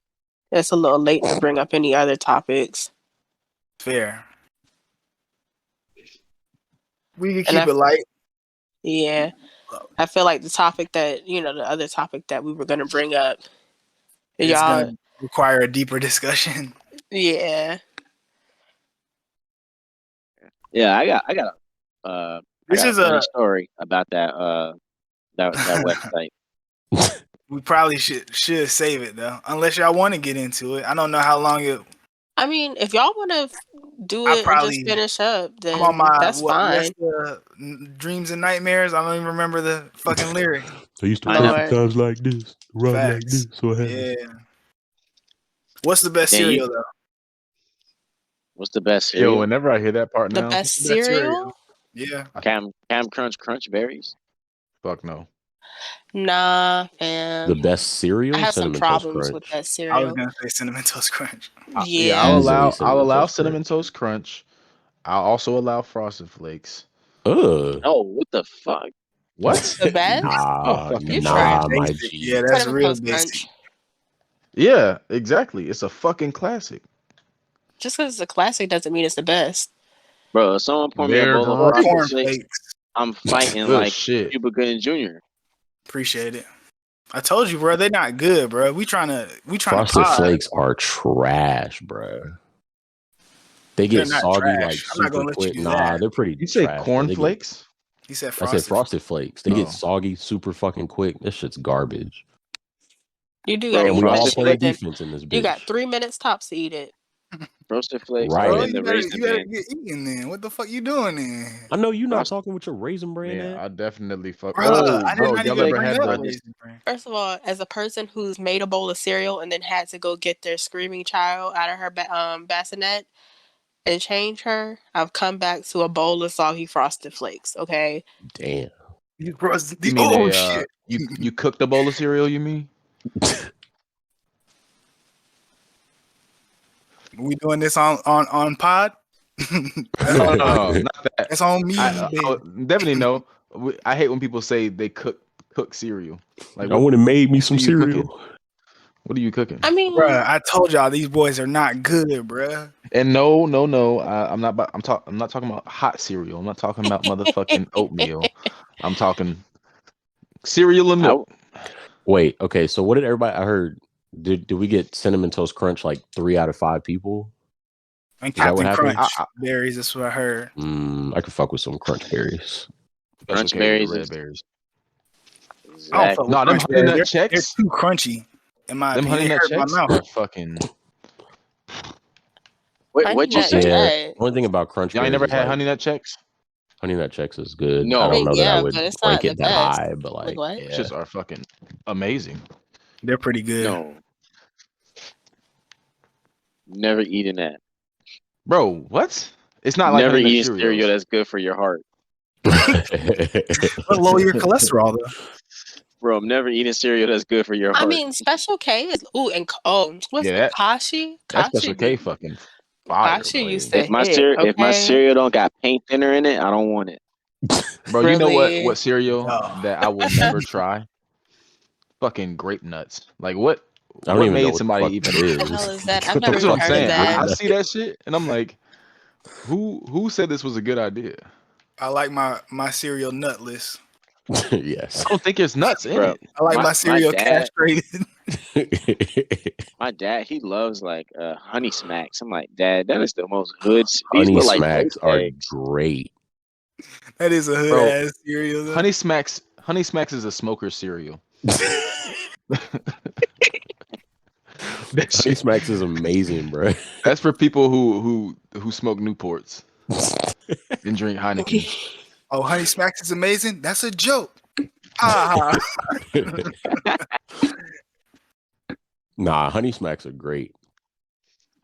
it's a little late to bring up any other topics. Fair. We can keep it light. Yeah. I feel like the topic that, the other topic that we were going to bring up. It's going to require a deeper discussion. Yeah. Yeah, I got a funny story about that website. We probably should save it though, unless y'all want to get into it. I don't know how long it. I mean, if y'all want to do it and just finish up, then that's fine. Dreams and nightmares. I don't even remember the fucking lyric. I used to pray for times like this, run like this. So yeah. What's the best cereal though? What's the best cereal? Yo, whenever I hear that part now. The best cereal? Yeah. Cam Crunch Berries. Fuck no. Nah, fam. The best cereal? I have some problems with that cereal. I was gonna say Cinnamon Toast Crunch. Yeah, I'll allow Cinnamon Toast Crunch. I'll also allow Frosted Flakes. Oh, what the fuck? What? The best? My G. Yeah, that's real basic. Yeah, exactly. It's a fucking classic. Just because it's a classic doesn't mean it's the best. Bro, if someone pour me a bowl of Frosted Flakes, I'm fighting like Cuba Gooding Jr. Appreciate it. I told you, bro, they're not good, bro. We trying to Frosted Flakes are trash, bro. They get soggy like super quick. Nah, they're pretty. You say corn flakes? He said Frosted. I said Frosted Flakes. They get soggy super fucking quick. This shit's garbage. You do Bro, gotta And eat we that all Frosted shit play Flakes, within. defense in this You got bitch. 3 minutes tops to eat it. Frosted Flakes, Right. bro, Bro, and the you better Raisin Bran. get eating then. What the fuck you doing then? I know you're not Frost- talking with your raisin bran Yeah, at. I definitely fuck. Bro, Oh, I did Bro, not y'all even ever bring had up bro, the? Raisin Bran. First of all, as a person who's made a bowl of cereal and then had to go get their screaming child out of her bassinet and change her, I've come back to a bowl of soggy frosted flakes. Okay. Damn. You mean Oh a shit. you cooked a bowl of cereal? You mean? We doing this on pod? That's, No, not that. that's on me, I baby. definitely know. I hate when people say they cook cereal. Like I would have made me some are you cooking? cereal. What are you cooking? I mean, Bruh, I told y'all these boys are not good, bruh. And no. I'm not. I'm not talking about hot cereal. I'm not talking about motherfucking oatmeal. I'm talking cereal and I, milk. Wait, okay, so what did everybody I heard did we get cinnamon toast crunch like 3 out of 5 people? And Is that what Captain happened? Crunch berries, that's what I heard. I could fuck with some crunch berries. Special Crunch K with the berries red is- berries. I don't exactly. fuck with No, them crunch honey berries. nut They're checks. too crunchy, in my Them opinion. honey They nut hurt my checks mouth. are fucking. Wait, Honey what'd you Nut say? Yeah. Nut. One thing about crunch Y'all ain't berries never is had like honey nut checks? honey nut checks is good. No. I I don't mean, know that I yeah, would but it's rank not the it that best. high, but Like like what? yeah. Shits are fucking amazing. They're pretty good. No, never eating that. Bro, what? It's not like Never honey nut eating cereal Cheerios. that's good for your heart, But lower your cholesterol, though. bro. I'm never eating cereal that's good for your I heart. mean, Special K is what's Yeah, it? that Kashi? that Special K Kashi. fucking fire, Kashi used boy. to hit. If my Okay. cereal don't got paint thinner in it, I don't want it. Bro, you know what? Really? What cereal No. that I will never try? Fucking grape nuts. Like what? I don't What even know made what the somebody fuck even? that What the hell is. is that? I've What the never That's even what I'm fuck heard is of saying. grape that. I nuts? see that shit and I'm like, who said this was a good idea? I like my cereal nutless. Yes. I don't think there's nuts in Bro, it. I like my my cereal dad, castrated. my dad, he loves like Honey Smacks. I'm like, Dad, that is the most hood. These Honey look like smacks poached are eggs. great. That is a hood Bro, ass cereal. Though. Honey Smacks is a smoker cereal. That Honey shit, smacks is amazing, bro. that's for people who smoke Newports and drink Heinekens. Oh, Honey Smacks is amazing. That's a joke. Ha ha. Nah, honey smacks are great.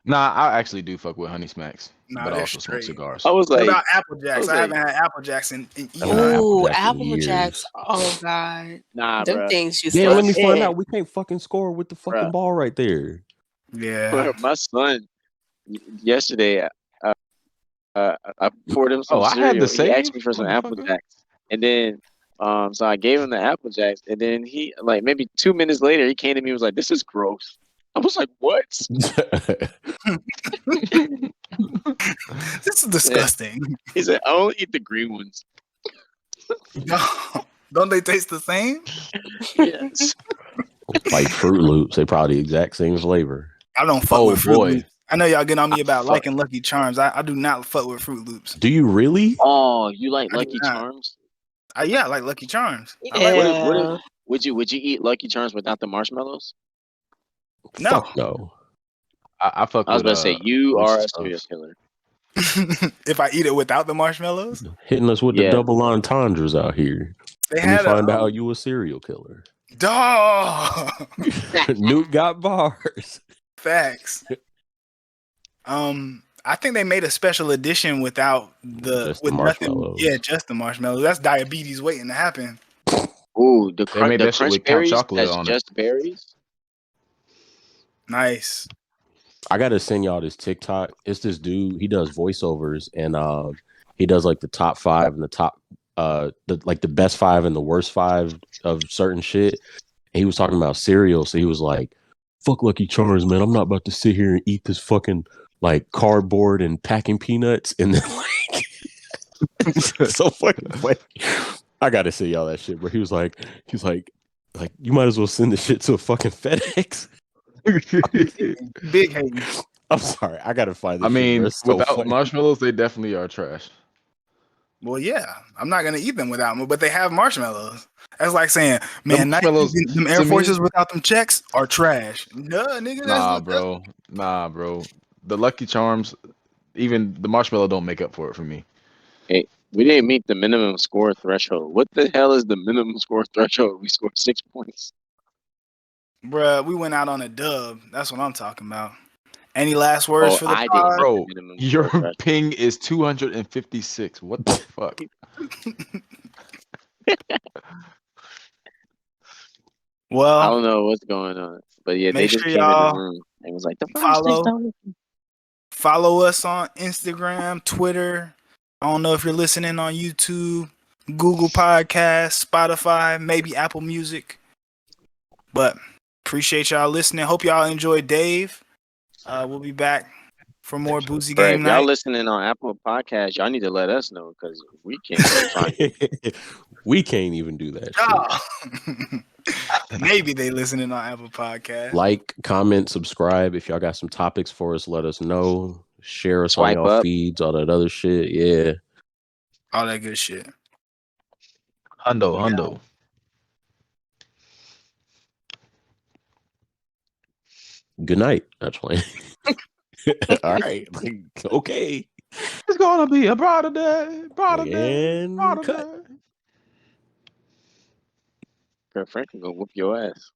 Nah, I actually do fuck with Honey Smacks, Nah, but I they're also smoke straight. cigars. I was What like, about Apple Jacks? I like, haven't had Apple Jacks in I haven't had eons. Apple Ooh, Jacks in Apple Jacks. years. Oh God. nah, Them bro. things used Damn, to let me find hit. out. We can't fucking score with the fucking Bruh. ball right there. Yeah. My son yesterday, I poured him some Oh, I had the cereal. He asked save, me for some Apple motherfucker. Jacks, and then so I gave him the Apple Jacks, and then he like maybe 2 minutes later he came to me and was like, "This is gross." I was like, "What?" This is disgusting. He said, "I only eat the green ones." No. Don't they taste the same? Yes. Like Fruit Loops, they probably the exact same flavor. I don't fuck Oh with Fruit boy, Loops. I know y'all get on me about fuck. liking Lucky Charms. I do not fuck with Fruit Loops. Do you really? Oh, you like I do Lucky not. Charms? Yeah, I like Lucky Charms. I like Yeah. Would you eat Lucky Charms without the marshmallows? No. Fuck no. I fuck I was with about to say you are a Reese's serial Puffs. killer. If I eat it without the marshmallows, Hitting us with the Yeah. double entendres out here. they Let me had find a out you a serial killer. dog. Newt got bars. Facts. I think they made a special edition without Just the with nothing. marshmallows. Yeah, just the marshmallows. That's diabetes waiting to happen. Ooh, They made the that shit crunch with Count berries. Chocolate That's on it. just berries. Nice. I gotta send y'all this TikTok. It's this dude. He does voiceovers and he does like the top 5 and the top the best 5 and the worst 5 of certain shit. And he was talking about cereal, so he was like, "Fuck Lucky Charms, man. I'm not about to sit here and eat this fucking like cardboard and packing peanuts." And then like, it's so fucking funny. I gotta say y'all that shit, bro. He was like, you might as well send this shit to a fucking FedEx. Big hating. I'm sorry, I gotta find this. I mean, shit, bro. It's so without funny. marshmallows, they definitely are trash. Well, yeah, I'm not gonna eat them without them, but they have marshmallows. That's like saying, man, marshmallows them Air to me- Forces without them checks are trash. Duh, nigga, Nah, bro. Nah, bro. The Lucky Charms, even the marshmallow don't make up for it for me. Hey, we didn't meet the minimum score threshold. What the hell is the minimum score threshold? We scored 6 points. Bruh, we went out on a dub. That's what I'm talking about. Any last words Oh, for the I didn't pod? meet Bro, the minimum your score threshold. ping is 256. What the fuck? I Well, don't know what's going on. But yeah, they make just sure came in the y'all room and was like, the fire stick's not working. follow us on Instagram, Twitter. I don't know if you're listening on YouTube, Google Podcasts, Spotify, maybe Apple Music. But appreciate y'all listening. Hope y'all enjoyed Dave. We'll be back for more Boozy Bro, Game if y'all Night. listening on Apple Podcasts, y'all need to let us know because we can't even find it. We can't even do that shit. Y'all. Maybe they listening on Apple Podcasts. Like, comment, subscribe. If y'all got some topics for us, let us know. Share us Swipe on y'all up. feeds, all that other shit. Yeah. All that good shit. Hundo. Good night. That's playing. All right. Okay. It's gonna be a brighter day. Brighter day. And Brighter cut. day. Girl, Frank can go whoop your ass.